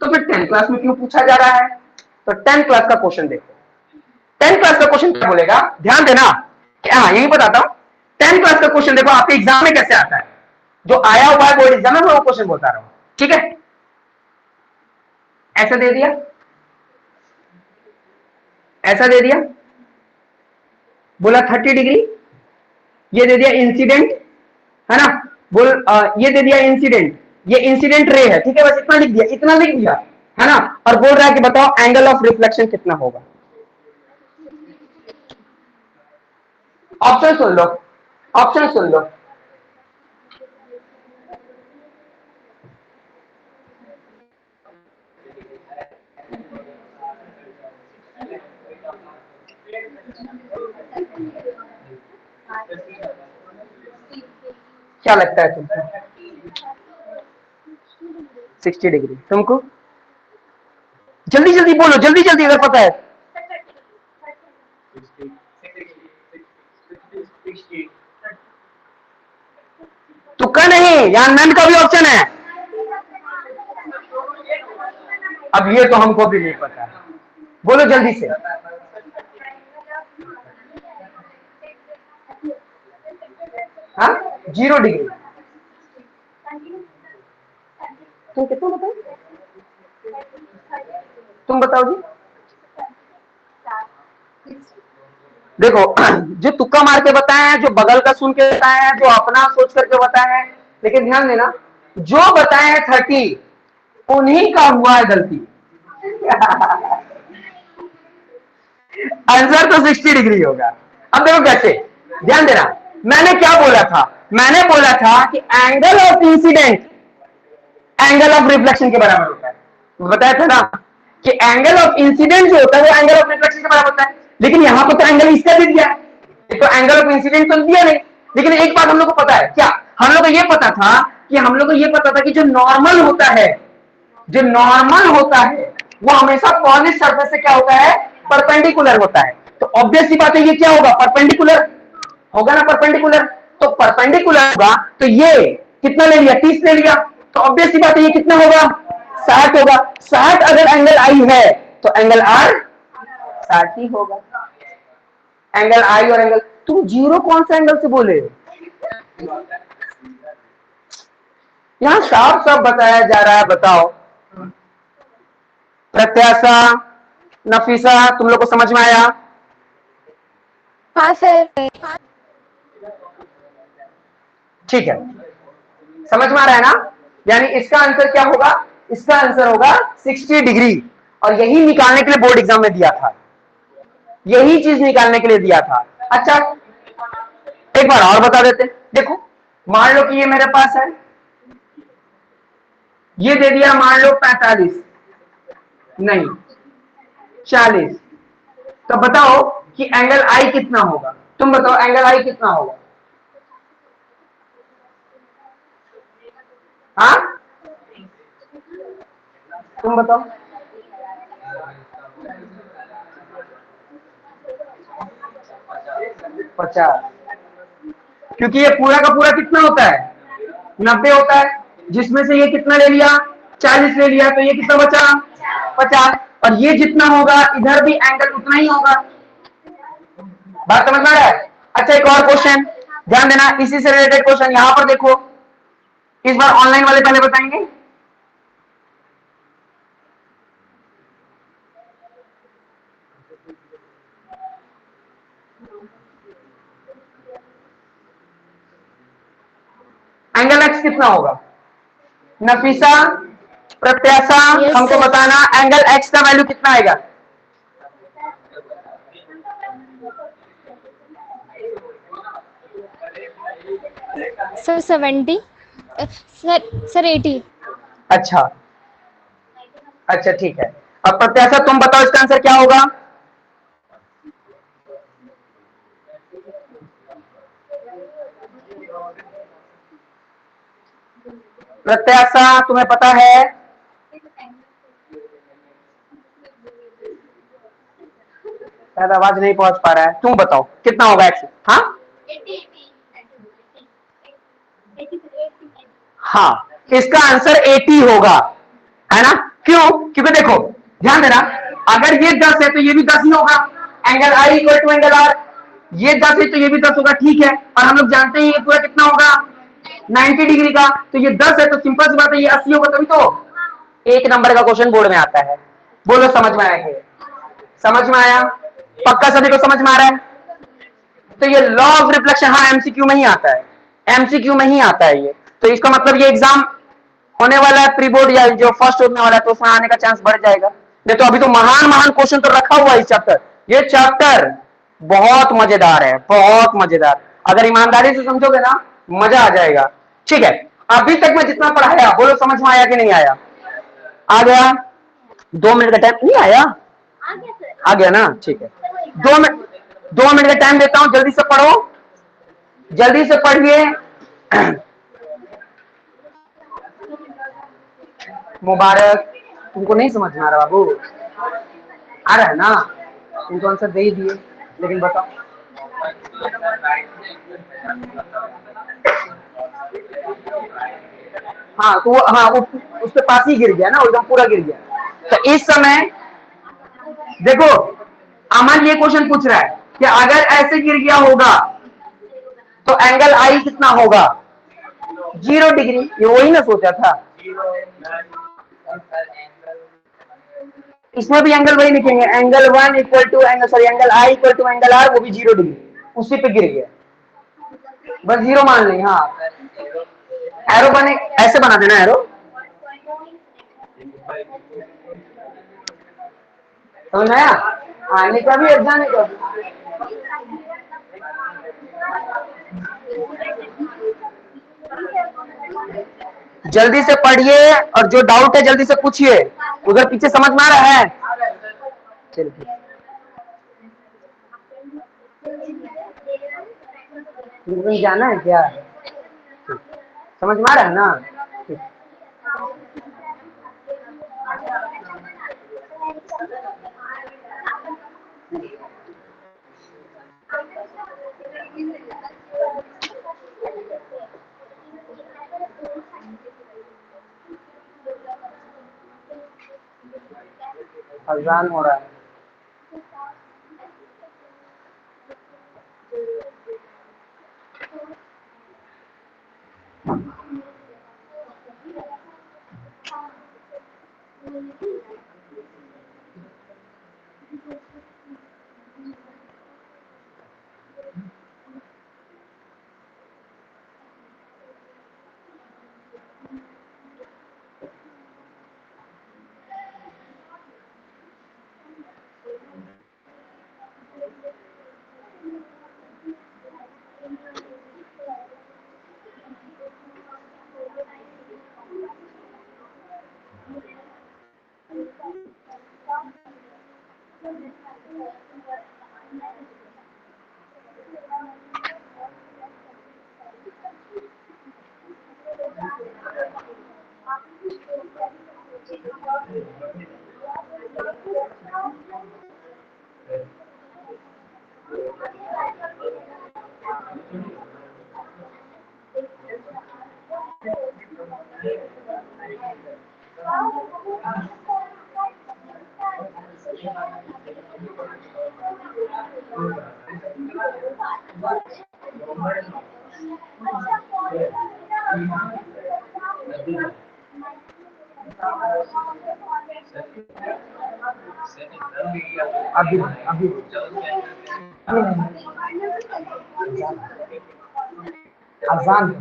तो फिर 10th क्लास में क्यों पूछा जा रहा है? तो 10th क्लास का क्वेश्चन देखो, 10th क्लास का क्वेश्चन क्या बोलेगा, ध्यान देना। हाँ यही बताता हूं, 10th क्लास का क्वेश्चन देखो आपके एग्जाम में कैसे आता है, जो आया हुआ है बोर्ड एग्जाम में वो क्वेश्चन बोलता रहा हूं, ठीक है? ऐसा दे दिया, ऐसा दे दिया, बोला 30 डिग्री, ये दे दिया इंसिडेंट, है ना, बोल ये दे दिया इंसिडेंट, ये इंसिडेंट रे है, ठीक है, बस इतना लिख दिया, इतना लिख दिया, है ना, और बोल रहा है कि बताओ एंगल ऑफ रिफ्लेक्शन कितना होगा। ऑप्शन सुन लो, ऑप्शन सुन लो, क्या लगता है तुमको? 60 डिग्री। तुमको? जल्दी जल्दी बोलो, जल्दी जल्दी अगर पता है। तुक्का नहीं, यहां नन का भी ऑप्शन है। अब ये तो हमको भी नहीं पता है, बोलो जल्दी से। हाँ 0 डिग्री। तुम कितना बताओ, तुम बताओ जी। देखो जो तुक्का मार के बताए हैं, जो बगल का सुन के बताए हैं, जो अपना सोच करके बताए हैं, लेकिन ध्यान देना जो बताए हैं 30 उन्हीं का हुआ है गलती, आंसर तो 60 डिग्री होगा। अब देखो कैसे, ध्यान देना, मैंने क्या बोला था, मैंने बोला था कि angle of incident angle of reflection के बराबर होता है। बताया था ना कि एंगल ऑफ इंसिडेंट जो होता है वो एंगल ऑफ रिफ्लेक्शन के बराबर होता है, लेकिन यहां पर तो एंगल इसका भी दिया है, तो एंगल ऑफ इंसिडेंट तो दिया नहीं। लेकिन एक बात हम लोग को पता है, क्या हम लोग को ये पता था कि हम लोग को ये पता था कि जो नॉर्मल होता है, जो नॉर्मल होता है वो हमेशा पॉलिश सरफेस से क्या होता है, परपेंडिकुलर होता है। तो ऑब्वियस सी बात है, ये क्या होगा, परपेंडिकुलर होगा ना, परपेंडिकुलर। तो परपेंडिकुलर होगा तो ये कितना ले लिया, 30 ले लिया, तो ऑब्वियस सी बात है ये कितना होगा, 60 होगा। 60 अगर एंगल आई है तो एंगल आर 60 ही होगा। एंगल आई और एंगल, तुम जीरो कौन सा एंगल से बोले, यहां साफ साफ बताया जा रहा है। बताओ प्रत्याशा, नफीसा, तुम लोग को समझ में आया? हाँ सर। ठीक है, समझ में आ रहा है ना? यानी इसका आंसर क्या होगा, इसका आंसर होगा 60 डिग्री। और यही निकालने के लिए बोर्ड एग्जाम में दिया था, यही चीज निकालने के लिए दिया था। अच्छा एक बार और बता देते, देखो मान लो कि ये मेरे पास है, ये दे दिया मान लो 45, नहीं 40, तो बताओ कि एंगल आई कितना होगा, तुम बताओ एंगल आई कितना होगा? हाँ तुम बताओ। 50, क्योंकि ये पूरा का पूरा कितना होता है, 90 होता है, जिसमें से ये कितना ले लिया, 40 ले लिया, तो ये कितना बचा, 50। और ये जितना होगा इधर भी एंगल उतना ही होगा। बात समझ में आ रहा है? अच्छा एक और क्वेश्चन ध्यान देना, इसी से रिलेटेड क्वेश्चन यहां पर देखो, इस बार ऑनलाइन वाले पहले बताएंगे। एंगल एक्स कितना होगा, नफीसा, प्रत्याशा, Yes, हमको sir. बताना एंगल एक्स का वैल्यू कितना आएगा। Sir 70, sir 80। अच्छा अच्छा ठीक है, अब प्रत्याशा तुम बताओ इसका आंसर क्या होगा। प्रत्याशा तुम्हें पता है, शायद आवाज नहीं पहुंच पा रहा है, तुम बताओ कितना होगा एक्स। हाँ हाँ इसका आंसर 80 होगा, है ना? क्यों? क्योंकि देखो ध्यान देना, अगर ये 10 है तो ये भी 10 ही होगा, angle I equal to angle R, ये 10 है तो ये भी 10 होगा, ठीक है। और हम लोग जानते हैं ये पूरा कितना होगा, 90 डिग्री का, तो ये 10 है तो सिंपल सी बात है ये 80 होगा, तभी तो एक नंबर का क्वेश्चन बोर्ड में आता है। बोलो समझ में आया? समझ में आया? पक्का सभी को समझ में आ रहा है? तो ये लॉ ऑफ रिफ्लेक्शन, हाँ एमसीक्यू में ही आता है, एमसीक्यू में ही आता है ये। तो इसका मतलब ये एग्जाम होने वाला है प्री बोर्ड या जो फर्स्ट होने वाला है, तो उसमें आने का चांस बढ़ जाएगा। नहीं तो अभी तो महान महान क्वेश्चन तो रखा हुआ है इस चैप्टर, ये चैप्टर बहुत मजेदार है, बहुत मजेदार। अगर ईमानदारी से समझोगे ना मजा आ जाएगा। ठीक है, अभी तक मैं जितना पढ़ाया बोलो समझ में आया कि नहीं आया? आ गया? 2 मिनट का टाइम नहीं आया? आ गया ना? ठीक है, 2 मिनट, 2 मिनट का टाइम देता हूं, जल्दी से पढ़ो, जल्दी से पढ़िए। मुबारक, तुमको नहीं समझ में आ रहा बाबू? आ रहा है ना? तुमको आंसर दे ही दिए, लेकिन बताओ। हाँ तो हाँ उसके पास ही गिर गया ना, एकदम पूरा गिर गया। तो इस समय देखो अमन ये क्वेश्चन पूछ रहा है कि अगर ऐसे गिर गया होगा तो एंगल आई कितना होगा, 0 डिग्री। ये वही ना सोचा था, इसमें भी एंगल वही लिखेंगे, angle 1 equal to angle, sorry angle I equal to angle R, वो भी 0 डिग्री, उसी पे गिर गया, बस 0 मान लेंगे। हाँ एरो बने, ऐसे बना देना एरो, समझ आया? आने का भी और जाने का भी। जल्दी से पढ़िए और जो डाउट है जल्दी से पूछिए। उधर पीछे समझ में आ रहा है? चलिए तुम जाना है क्या? समझ में आ रहा है ना? अजान हो रहा है। अभी अभी अजान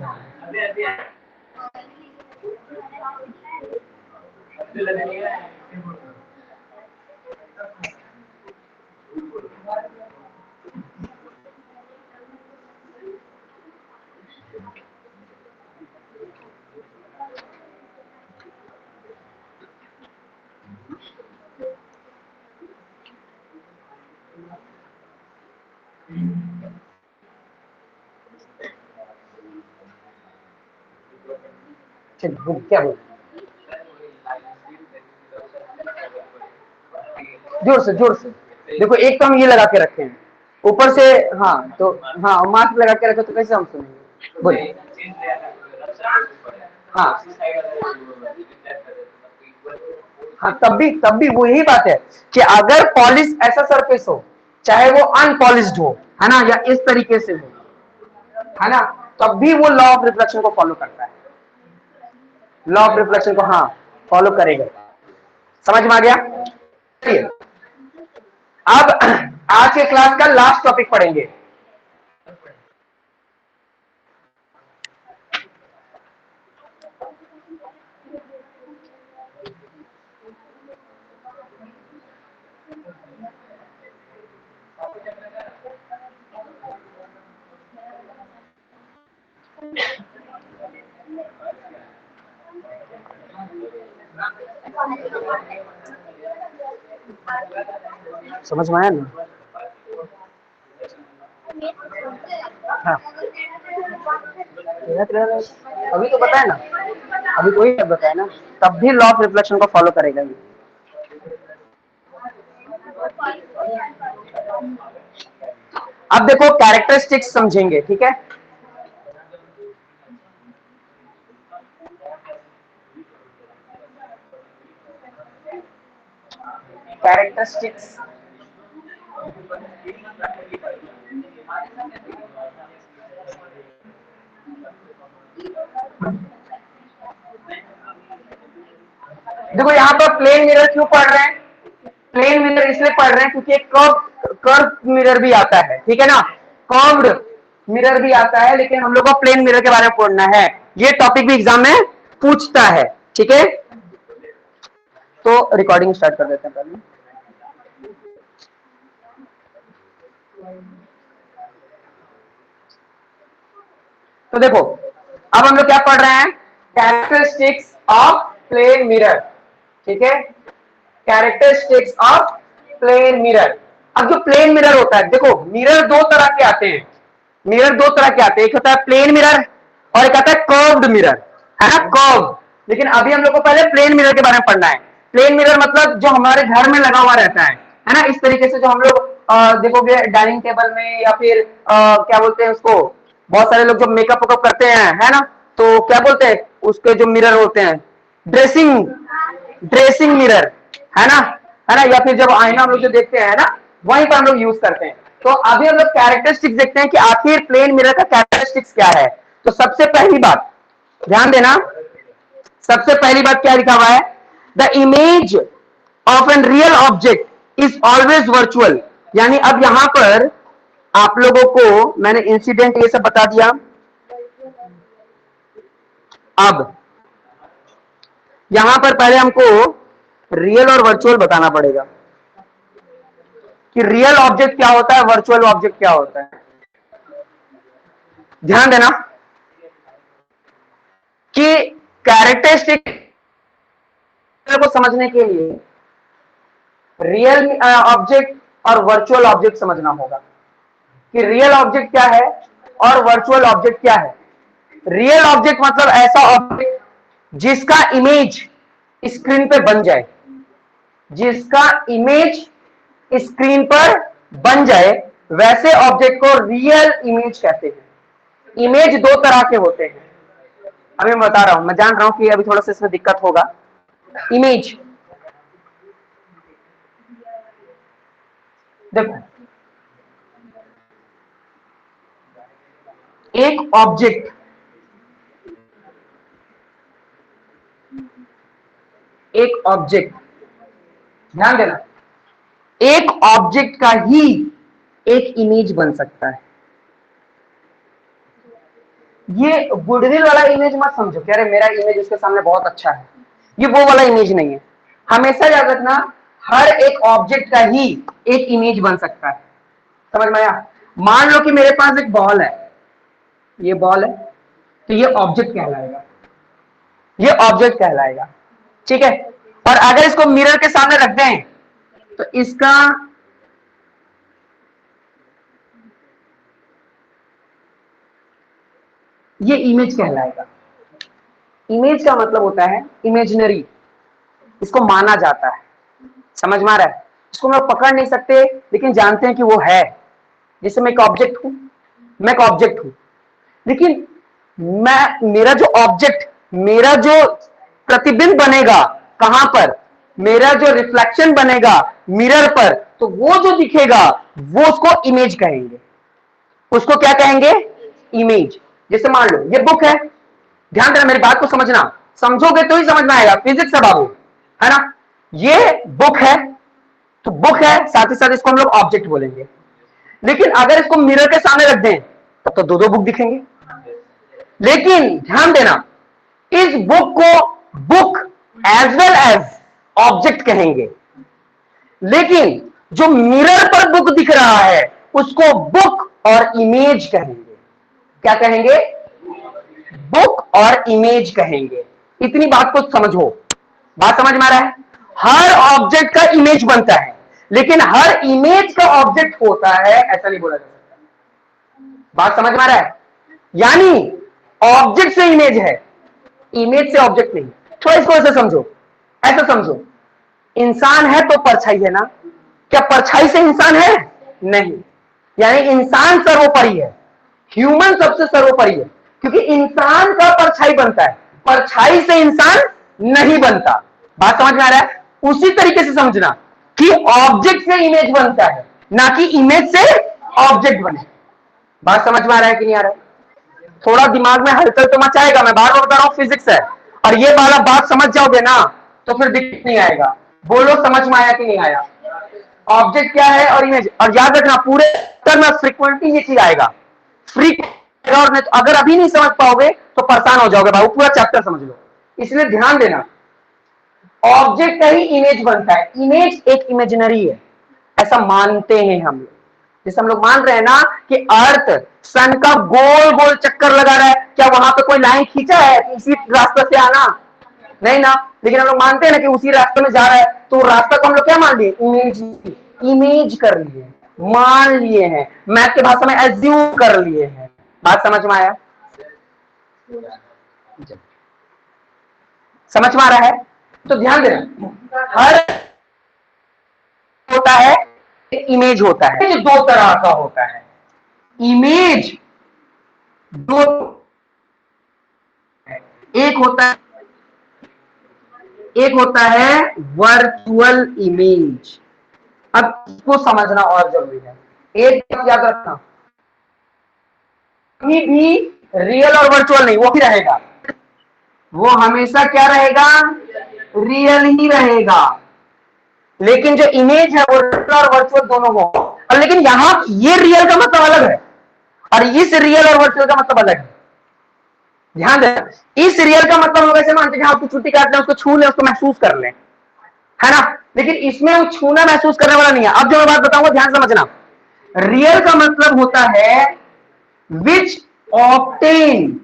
चलिए बोल क्या बोल जोर से देखो। एक तो हम ये लगा के रखे हैं ऊपर से। हाँ तो हाँ मास्क लगा के रखो तो कैसे हम सुनेंगे? बोलिए। हाँ हाँ तब भी वो यही बात है कि अगर पॉलिश ऐसा सरफेस हो, चाहे वो अनपॉलिश्ड हो, है ना, या इस तरीके से हो, है ना, तब भी वो लॉ ऑफ रिफ्लेक्शन को फॉलो करता है। लॉ ऑफ रिफ्लेक्शन को हाँ फॉलो करेगा। समझ में आ गया? चलिए अब आज के क्लास का लास्ट टॉपिक पढ़ेंगे। समझ में आया ना? हाँ अभी तो बताया ना, अभी तो वही बताया ना, तब भी लॉ ऑफ रिफ्लेक्शन को फॉलो करेगा ये। अब देखो कैरेक्टरिस्टिक्स समझेंगे, ठीक है? कैरेक्टरिस्टिक्स देखो यहाँ पर प्लेन मिरर क्यों पढ़ रहे हैं? प्लेन मिरर इसलिए पढ़ रहे हैं क्योंकि एक कर्व मिरर भी आता है, ठीक है ना, कर्व्ड मिरर भी आता है, लेकिन हम लोग को प्लेन मिरर के बारे में पढ़ना है। ये टॉपिक भी एग्जाम में पूछता है, ठीक है? तो रिकॉर्डिंग स्टार्ट कर देते हैं पहले। तो देखो अब हम लोग क्या पढ़ रहे हैं, कैरेक्टरिस्टिक्स ऑफ प्लेन मिरर, ठीक है, कैरेक्टरिस्टिक्स ऑफ प्लेन मिरर। अब जो प्लेन मिरर होता है, देखो मिरर दो तरह के आते हैं, मिरर दो तरह के आते हैं, एक होता है प्लेन मिरर और एक आता है कर्व्ड मिरर, है ना, कर्व। लेकिन अभी हम लोग को पहले प्लेन मिरर के बारे में पढ़ना है। प्लेन मिरर मतलब जो हमारे घर में लगा हुआ रहता है ना, इस तरीके से जो हम लोग देखोगे डाइनिंग टेबल में या फिर क्या बोलते हैं उसको, बहुत सारे लोग जो मेकअप वेकअप करते हैं, है ना, तो क्या बोलते हैं उसके जो मिरर होते हैं, ड्रेसिंग ड्रेसिंग मिरर, है ना, या फिर जब आईना हम लोग जो देखते हैं ना, वहीं पर हम लोग यूज करते हैं। तो अभी हम लोग कैरेक्टरिस्टिक्स देखते हैं कि आखिर प्लेन मिरर का कैरेक्टरिस्टिक्स क्या है। तो सबसे पहली बात ध्यान देना, सबसे पहली बात क्या लिखा हुआ है, the image of an real object is always virtual. यानी अब यहां पर आप लोगों को मैंने इंसिडेंट ये सब बता दिया। अब यहां पर पहले हमको रियल और वर्चुअल बताना पड़ेगा कि रियल ऑब्जेक्ट क्या होता है, वर्चुअल ऑब्जेक्ट क्या होता है। ध्यान देना कि कैरेक्टरिस्टिक को समझने के लिए रियल ऑब्जेक्ट और वर्चुअल ऑब्जेक्ट समझना होगा कि रियल ऑब्जेक्ट क्या है और वर्चुअल ऑब्जेक्ट क्या है। रियल ऑब्जेक्ट मतलब ऐसा ऑब्जेक्ट जिसका इमेज स्क्रीन पे बन जाए, जिसका इमेज स्क्रीन पर बन जाए, वैसे ऑब्जेक्ट को रियल इमेज कहते हैं। इमेज दो तरह के होते हैं, अभी मैं बता रहा हूं, मैं जान रहा हूं कि अभी थोड़ा सा इसमें दिक्कत होगा। इमेज देखो, एक ऑब्जेक्ट ध्यान देना, एक ऑब्जेक्ट का ही एक इमेज बन सकता है। ये गुडविल वाला इमेज मत समझो कि अरे मेरा इमेज उसके सामने बहुत अच्छा है, ये वो वाला इमेज नहीं है। हमेशा याद रखना, हर एक ऑब्जेक्ट का ही एक इमेज बन सकता है। समझ में आया? मान लो कि मेरे पास एक बॉल है, ये बॉल है, तो ये ऑब्जेक्ट कहलाएगा, ये ऑब्जेक्ट कहलाएगा, ठीक है। और अगर इसको मिरर के सामने रख दें तो इसका ये इमेज कहलाएगा। इमेज का मतलब होता है इमेजिनरी, इसको माना जाता है। समझ में आ रहा है? इसको हम लोग पकड़ नहीं सकते लेकिन जानते हैं कि वो है। जैसे मैं एक ऑब्जेक्ट हूं, मैं एक ऑब्जेक्ट हूं, लेकिन मैं मेरा जो ऑब्जेक्ट, मेरा जो प्रतिबिंब बनेगा कहां पर, मेरा जो रिफ्लेक्शन बनेगा मिरर पर, तो वो जो दिखेगा वो उसको इमेज कहेंगे। उसको क्या कहेंगे? इमेज। जैसे मान लो ये बुक है, ध्यान देना मेरी बात को समझना, समझोगे तो ही समझ में आएगा, फिजिक्स है बाबू, है ना। ये बुक है, तो बुक है, साथ ही साथ इसको हम लोग ऑब्जेक्ट बोलेंगे। लेकिन अगर इसको मिरर के सामने रख दें तब तो दो दो बुक दिखेंगे। लेकिन ध्यान देना, इस बुक को book as well as object कहेंगे, लेकिन जो मिरर पर बुक दिख रहा है उसको बुक और इमेज कहेंगे। क्या कहेंगे? बुक और इमेज कहेंगे। इतनी बात को समझो, बात समझ में आ रहा है? हर ऑब्जेक्ट का इमेज बनता है, लेकिन हर इमेज का ऑब्जेक्ट होता है ऐसा नहीं बोला जा सकता। बात समझ में आ रहा है? यानी ऑब्जेक्ट से इमेज है, इमेज से ऑब्जेक्ट नहीं। थोड़ा इसको ऐसे समझो, ऐसा समझो, इंसान है तो परछाई है ना, क्या परछाई से इंसान है? नहीं। यानी इंसान सर्वोपरि है, ह्यूमन सबसे सर्वोपरि है, क्योंकि इंसान का परछाई बनता है, परछाई से इंसान नहीं बनता। बात समझ में आ रहा है? उसी तरीके से समझना कि ऑब्जेक्ट से इमेज बनता है, ना कि इमेज से ऑब्जेक्ट बने। बात समझ में आ रहा है कि नहीं आ रहा है? थोड़ा दिमाग में हलचल तो मचाएगा, मैं बार बार बता रहा हूं फिजिक्स है, और ये वाला बात समझ जाओगे ना तो फिर दिक्कत नहीं आएगा। बोलो समझ में आया कि नहीं आया? ऑब्जेक्ट क्या है और इमेज, और याद रखना पूरे में फ्रीक्वेंटली ये चीज आएगा, और नहीं तो अगर अभी नहीं समझ पाओगे तो परेशान हो जाओगे बाबू, पूरा चैप्टर समझ लो। इसलिए ध्यान देना, ऑब्जेक्ट का ही इमेज बनता है, इमेज एक इमेजिनरी है ऐसा मानते हैं हम लोग, जैसे हम लोग मान रहे हैं ना कि अर्थ सन का गोल गोल चक्कर लगा रहा है, क्या वहां पे कोई लाइन खींचा है कि इसी रास्ते से आना? नहीं ना। लेकिन हम लोग मानते हैं ना कि उसी रास्ते में जा रहा है, तो रास्ता को हम लोग क्या मान लिए? इमेज कर लिए, मान लिए हैं, मैथ के भाषा में एज्यूम कर लिए हैं। बात समझ में आया? समझ में आ रहा है? तो ध्यान देना, हर होता है इमेज होता है, जो दो तरह का होता है। इमेज दो, एक होता है वर्चुअल इमेज। अब इसको समझना और जरूरी है। एक बात याद रखना, कहीं भी रियल और वर्चुअल नहीं, वो भी रहेगा, वो हमेशा क्या रहेगा? रियल ही रहेगा। लेकिन जो इमेज है वो रियल और वर्चुअल दोनों हो। और लेकिन यहां ये रियल का मतलब अलग है और इस रियल और वर्चुअल का मतलब अलग है। ध्यान देना, इस रियल का मतलब हम लोग ऐसे मानते हैं उसको छुट्टी काट लें, उसको छू लें, उसको महसूस कर लें, है ना। लेकिन इसमें वो छूना महसूस करने वाला नहीं है। अब जो मैं बात बताऊंगा ध्यान समझना, रियल का मतलब होता है विच ऑब्टेन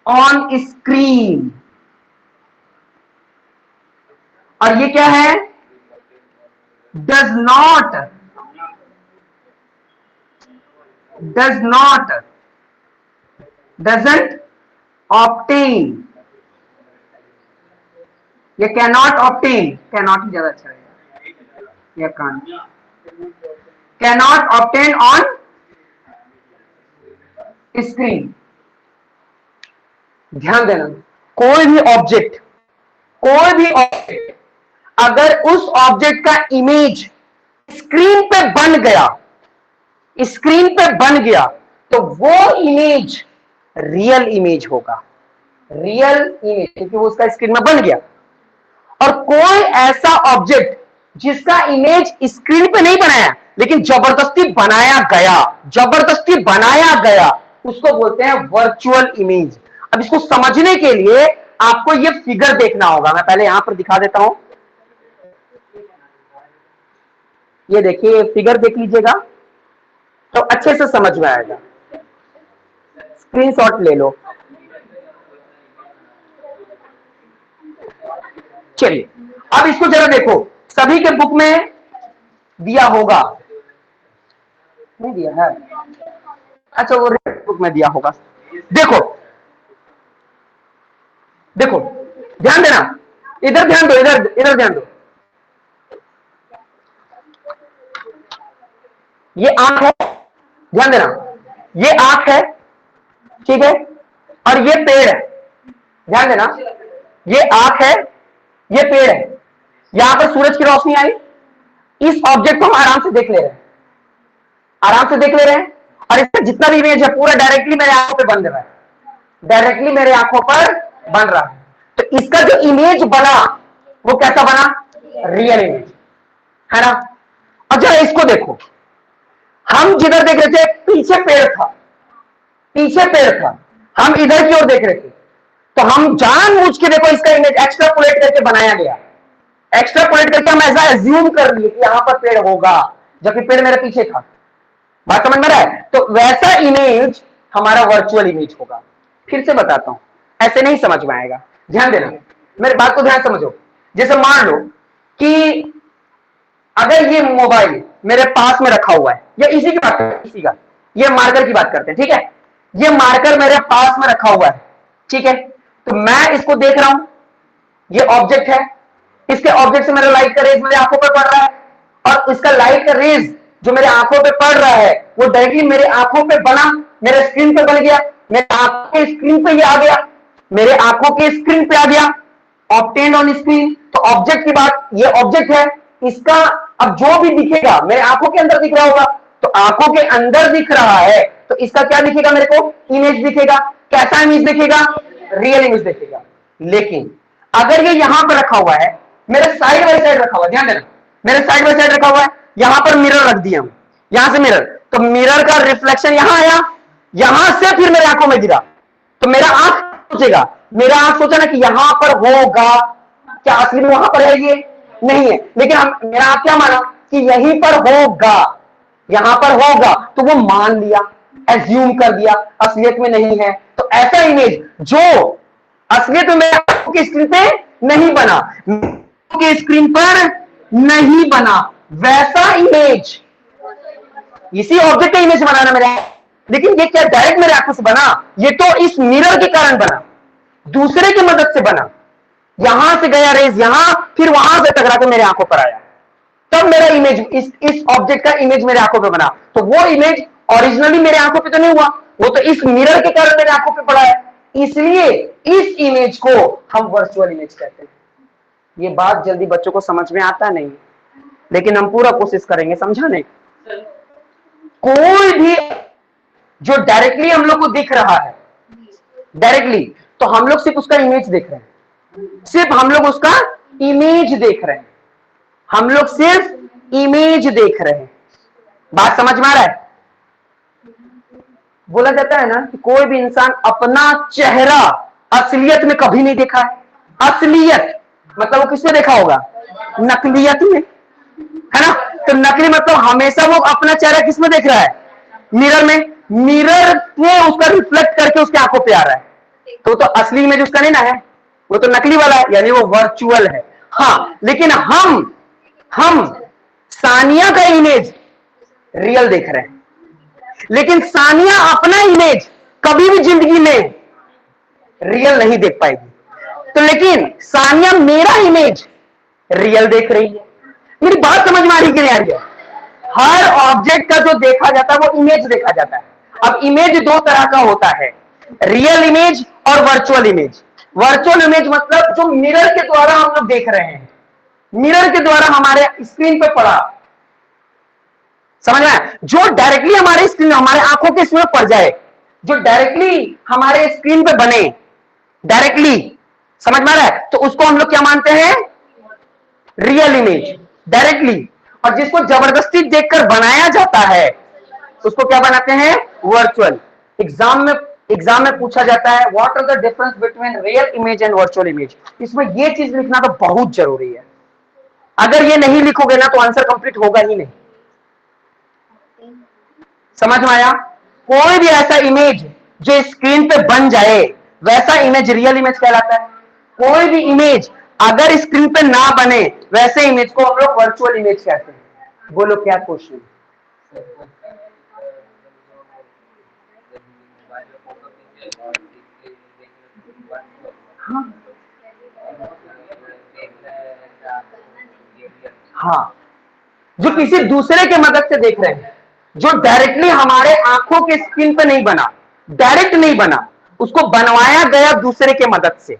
ऑन स्क्रीन। और ये क्या है? डजंट ऑब्टेन, ये कैनॉट ऑब्टेन, कैनॉट ही ज्यादा अच्छा है, या कैनॉट ऑब्टेन ऑन स्क्रीन। ध्यान देना, कोई भी ऑब्जेक्ट अगर उस ऑब्जेक्ट का इमेज स्क्रीन पे बन गया तो वो इमेज रियल इमेज होगा, रियल इमेज, क्योंकि वो उसका स्क्रीन में बन गया। और कोई ऐसा ऑब्जेक्ट जिसका इमेज स्क्रीन पे नहीं बनाया लेकिन जबरदस्ती बनाया गया, उसको बोलते हैं वर्चुअल इमेज। अब इसको समझने के लिए आपको ये फिगर देखना होगा। मैं पहले यहां पर दिखा देता हूं, ये देखिए, फिगर देख लीजिएगा तो अच्छे से समझ में आएगा। स्क्रीनशॉट ले लो। चलिए, अब इसको जरा देखो, सभी के बुक में दिया होगा, नहीं दिया है? अच्छा, वो बुक में दिया होगा। देखो ध्यान देना, इधर ध्यान दो, इधर ध्यान दो। ये आंख है, ध्यान देना, ये आंख है, ठीक है, और ये पेड़ है। ध्यान देना, ये आंख है, ये पेड़ है। यहां पर सूरज की रोशनी आई, इस ऑब्जेक्ट को हम आराम से देख ले रहे हैं, और इसका जितना भी इमेज है पूरा डायरेक्टली मेरे आंखों पे बन रहा है, तो इसका जो इमेज बना वो कैसा बना? रियल इमेज, है ना। और जरा इसको देखो, हम जिधर देख रहे थे पीछे पेड़ था, हम इधर की ओर देख रहे थे, तो हम जानबूझ के देखो इसका इमेज एक्स्ट्रापोलेट करके बनाया गया, एक्स्ट्रापोलेट करके हम ऐसा एज्यूम कर लिए कि यहां पर पेड़ होगा जबकि पेड़ मेरे पीछे था। बात समझ में रहा है? तो वैसा इमेज हमारा वर्चुअल इमेज होगा। फिर से बताता हूं, ऐसे नहीं समझ में आएगा, ध्यान देना, मेरी बात को ध्यान समझो। जैसे मान लो कि अगर ये मोबाइल मेरे पास में रखा हुआ है, या इसी की बात करते हैं, इसी का, ये मार्कर की बात करते हैं, ठीक है, ये मार्कर मेरे पास में रखा हुआ है, ठीक है, तो मैं इसको देख रहा हूं, ये ऑब्जेक्ट है, इसके ऑब्जेक्ट से मेरा लाइट का रेज मेरे आंखों पर पड़ रहा है, और इसका लाइट का रेज जो मेरे आंखों पे पड़ रहा है वो डायरेक्टली मेरे आंखों पे बना, मेरे स्क्रीन पे बन गया, मेरे आंखों के स्क्रीन पे ये आ गया, मेरे आंखों के स्क्रीन पे आ गया, ऑब्टेन्ड ऑन स्क्रीन। तो ऑब्जेक्ट की बात, ये ऑब्जेक्ट है, इसका अब जो भी दिखेगा मेरे आंखों के अंदर दिख रहा होगा, तो आंखों के अंदर दिख रहा है तो इसका क्या दिखेगा? मेरे को इमेज दिखेगा। कैसा इमेज दिखेगा? रियल इमेज दिखेगा। लेकिन अगर ये यहां पर रखा हुआ है, मेरे साइड बाय साइड रखा हुआ है, ध्यान देना, मेरे साइड बाय साइड रखा हुआ है, यहां पर मिरर रख दिया, यहां से मिरर, तो मिरर का रिफ्लेक्शन यहां आया, यहां से फिर मेरे आंखों में गिरा, तो मेरा आंख सोचेगा, मेरा आंख सोचा ना कि यहां पर होगा, क्या असली में वहां पर है? ये नहीं है, लेकिन हम, मेरा आंख क्या माना? कि यहीं पर होगा, यहां पर होगा, तो वो मान लिया, एज्यूम कर दिया, असलियत में नहीं है। तो ऐसा इमेज जो असलियत में मेरे आंखों की स्क्रीन पे नहीं बना, के स्क्रीन पर नहीं बना, वैसा इमेज, इसी ऑब्जेक्ट का इमेज बनाना मेरे, लेकिन ये क्या डायरेक्ट मेरे आंखों से बना? ये तो इस मिरर के कारण बना, दूसरे की मदद से बना। यहां से गया रेज यहां, फिर वहां से टकरा के मेरे आंखों पर आया, तब मेरा इमेज, इस ऑब्जेक्ट का इमेज मेरे आंखों पे बना। तो वो इमेज ओरिजिनली मेरे आंखों पे तो नहीं हुआ, वो तो इस मिरर के कारण मेरे आंखों पे पड़ा है। इसलिए इस इमेज को हम वर्चुअल इमेज कहते हैं। ये बात जल्दी बच्चों को समझ में आता नहीं, लेकिन हम पूरा कोशिश करेंगे समझाने। कोई भी जो डायरेक्टली हम लोग को दिख रहा है, डायरेक्टली, तो हम लोग सिर्फ उसका इमेज देख रहे हैं, सिर्फ हम लोग उसका इमेज देख रहे हैं, हम लोग सिर्फ इमेज देख रहे हैं। बात समझ में आ रहा है? बोला जाता है ना कि कोई भी इंसान अपना चेहरा असलियत में कभी नहीं देखा है। असलियत मतलब वो किसमें देखा होगा? नकलियत में, है ना? तो नकली मतलब हमेशा वो अपना चेहरा किसमें देख रहा है? मिरर में। मिरर में उसका रिफ्लेक्ट करके उसके आंखों पे आ रहा है, तो असली इमेज उसका नहीं ना है, वो तो नकली वाला है, यानी वो वर्चुअल है। हाँ, लेकिन हम सानिया का इमेज रियल देख रहे हैं, लेकिन सानिया अपना इमेज कभी भी जिंदगी में रियल नहीं देख पाएगी। तो लेकिन सानिया मेरा इमेज रियल देख रही है। मेरी बात समझ में आ रही कि नहीं आ रही है? हर ऑब्जेक्ट का जो देखा जाता है वो इमेज देखा जाता है। अब इमेज दो तरह का होता है, रियल इमेज और वर्चुअल इमेज। वर्चुअल इमेज मतलब जो मिरर के द्वारा हम लोग देख रहे हैं, मिरर के द्वारा हमारे स्क्रीन पे पड़ा, समझ में आया? जो डायरेक्टली हमारे स्क्रीन, हमारे आंखों के स्क्रीन पर पड़ जाए, जो डायरेक्टली हमारे स्क्रीन पे बने, डायरेक्टली, समझ में आ रहा है? तो उसको हम लोग क्या मानते हैं? Real image, directly. और जिसको जबरदस्ती देखकर बनाया जाता है उसको क्या बनाते हैं? वर्चुअल। एग्जाम में पूछा जाता है what are the difference between real image and virtual image. इसमें ये चीज लिखना तो बहुत जरूरी है, अगर ये नहीं लिखोगे ना तो आंसर कंप्लीट होगा ही नहीं। समझ में आया? कोई भी ऐसा इमेज जो स्क्रीन पे बन जाए वैसा इमेज रियल इमेज कहलाता है। कोई भी इमेज अगर स्क्रीन पे ना बने वैसे इमेज को हम लोग वर्चुअल इमेज कहते हैं। बोलो क्या क्वेश्चन? हाँ हाँ, जो किसी दूसरे के मदद से देख रहे हैं, जो डायरेक्टली हमारे आंखों के स्क्रीन पे नहीं बना, डायरेक्ट नहीं बना, उसको बनवाया गया दूसरे के मदद से।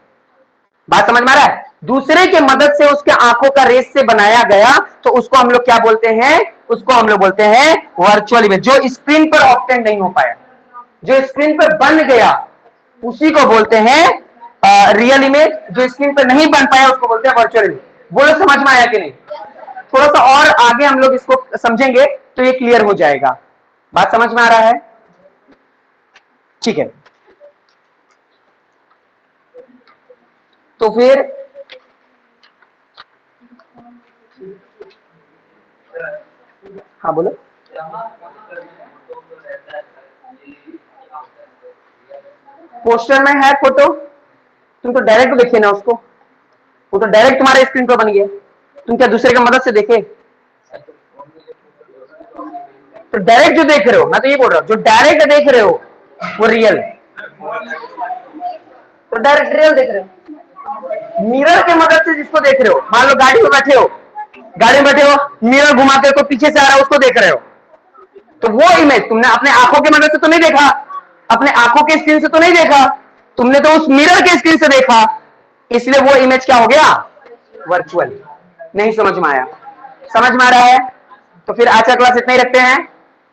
बात समझ में आ रहा है? दूसरे के मदद से उसके आंखों का रेस से बनाया गया, तो उसको हम लोग क्या बोलते हैं? उसको हम लोग बोलते हैं वर्चुअल इमेज। जो स्क्रीन पर ऑब्टेन नहीं हो पाया, जो स्क्रीन पर बन गया, उसी को बोलते हैं रियल इमेज। जो स्क्रीन पर नहीं बन पाया उसको बोलते हैं वर्चुअल इमेज। बोलो समझ में आया कि नहीं? थोड़ा सा और आगे हम लोग इसको समझेंगे तो ये क्लियर हो जाएगा। बात समझ में आ रहा है? ठीक है, तो फिर हाँ बोलो। पोस्टर में है फोटो, तुम तो डायरेक्ट देखिए ना उसको, वो तो डायरेक्ट तुम्हारे स्क्रीन पर बन गया, तुम क्या दूसरे की मदद से देखे? तो डायरेक्ट जो देख रहे हो, मैं तो ये बोल रहा हूं, जो डायरेक्ट देख रहे हो वो रियल, तो डायरेक्ट रियल देख रहे हो। मिरर की मदद से जिसको देख रहे हो, मान लो गाड़ी में बैठे हो, गाड़ी में बैठे हो, मिरर घुमाते हो तो पीछे से आ रहा है उसको देख रहे हो, तो वो इमेज तुमने अपने आंखों की मदद से तो नहीं देखा, अपने आंखों के स्क्रीन से तो नहीं देखा, तुमने तो उस मिरर के स्क्रीन से देखा, इसलिए वो इमेज क्या हो गया? वर्चुअल। नहीं समझ में आया? समझ में आ रहा है? तो फिर आज का क्लास इतना ही रखते हैं,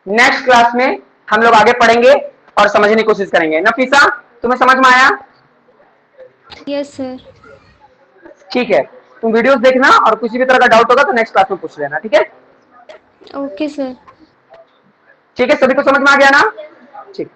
नेक्स्ट क्लास में हम लोग आगे पढ़ेंगे और समझने की कोशिश करेंगे। नफीसा, तुम्हें समझ में आया? Yes sir. ठीक है, तुम वीडियोस देखना और किसी भी तरह का डाउट होगा तो नेक्स्ट क्लास में पूछ लेना, ठीक है? Okay sir. ठीक है, सभी को समझ में आ गया ना? ठीक।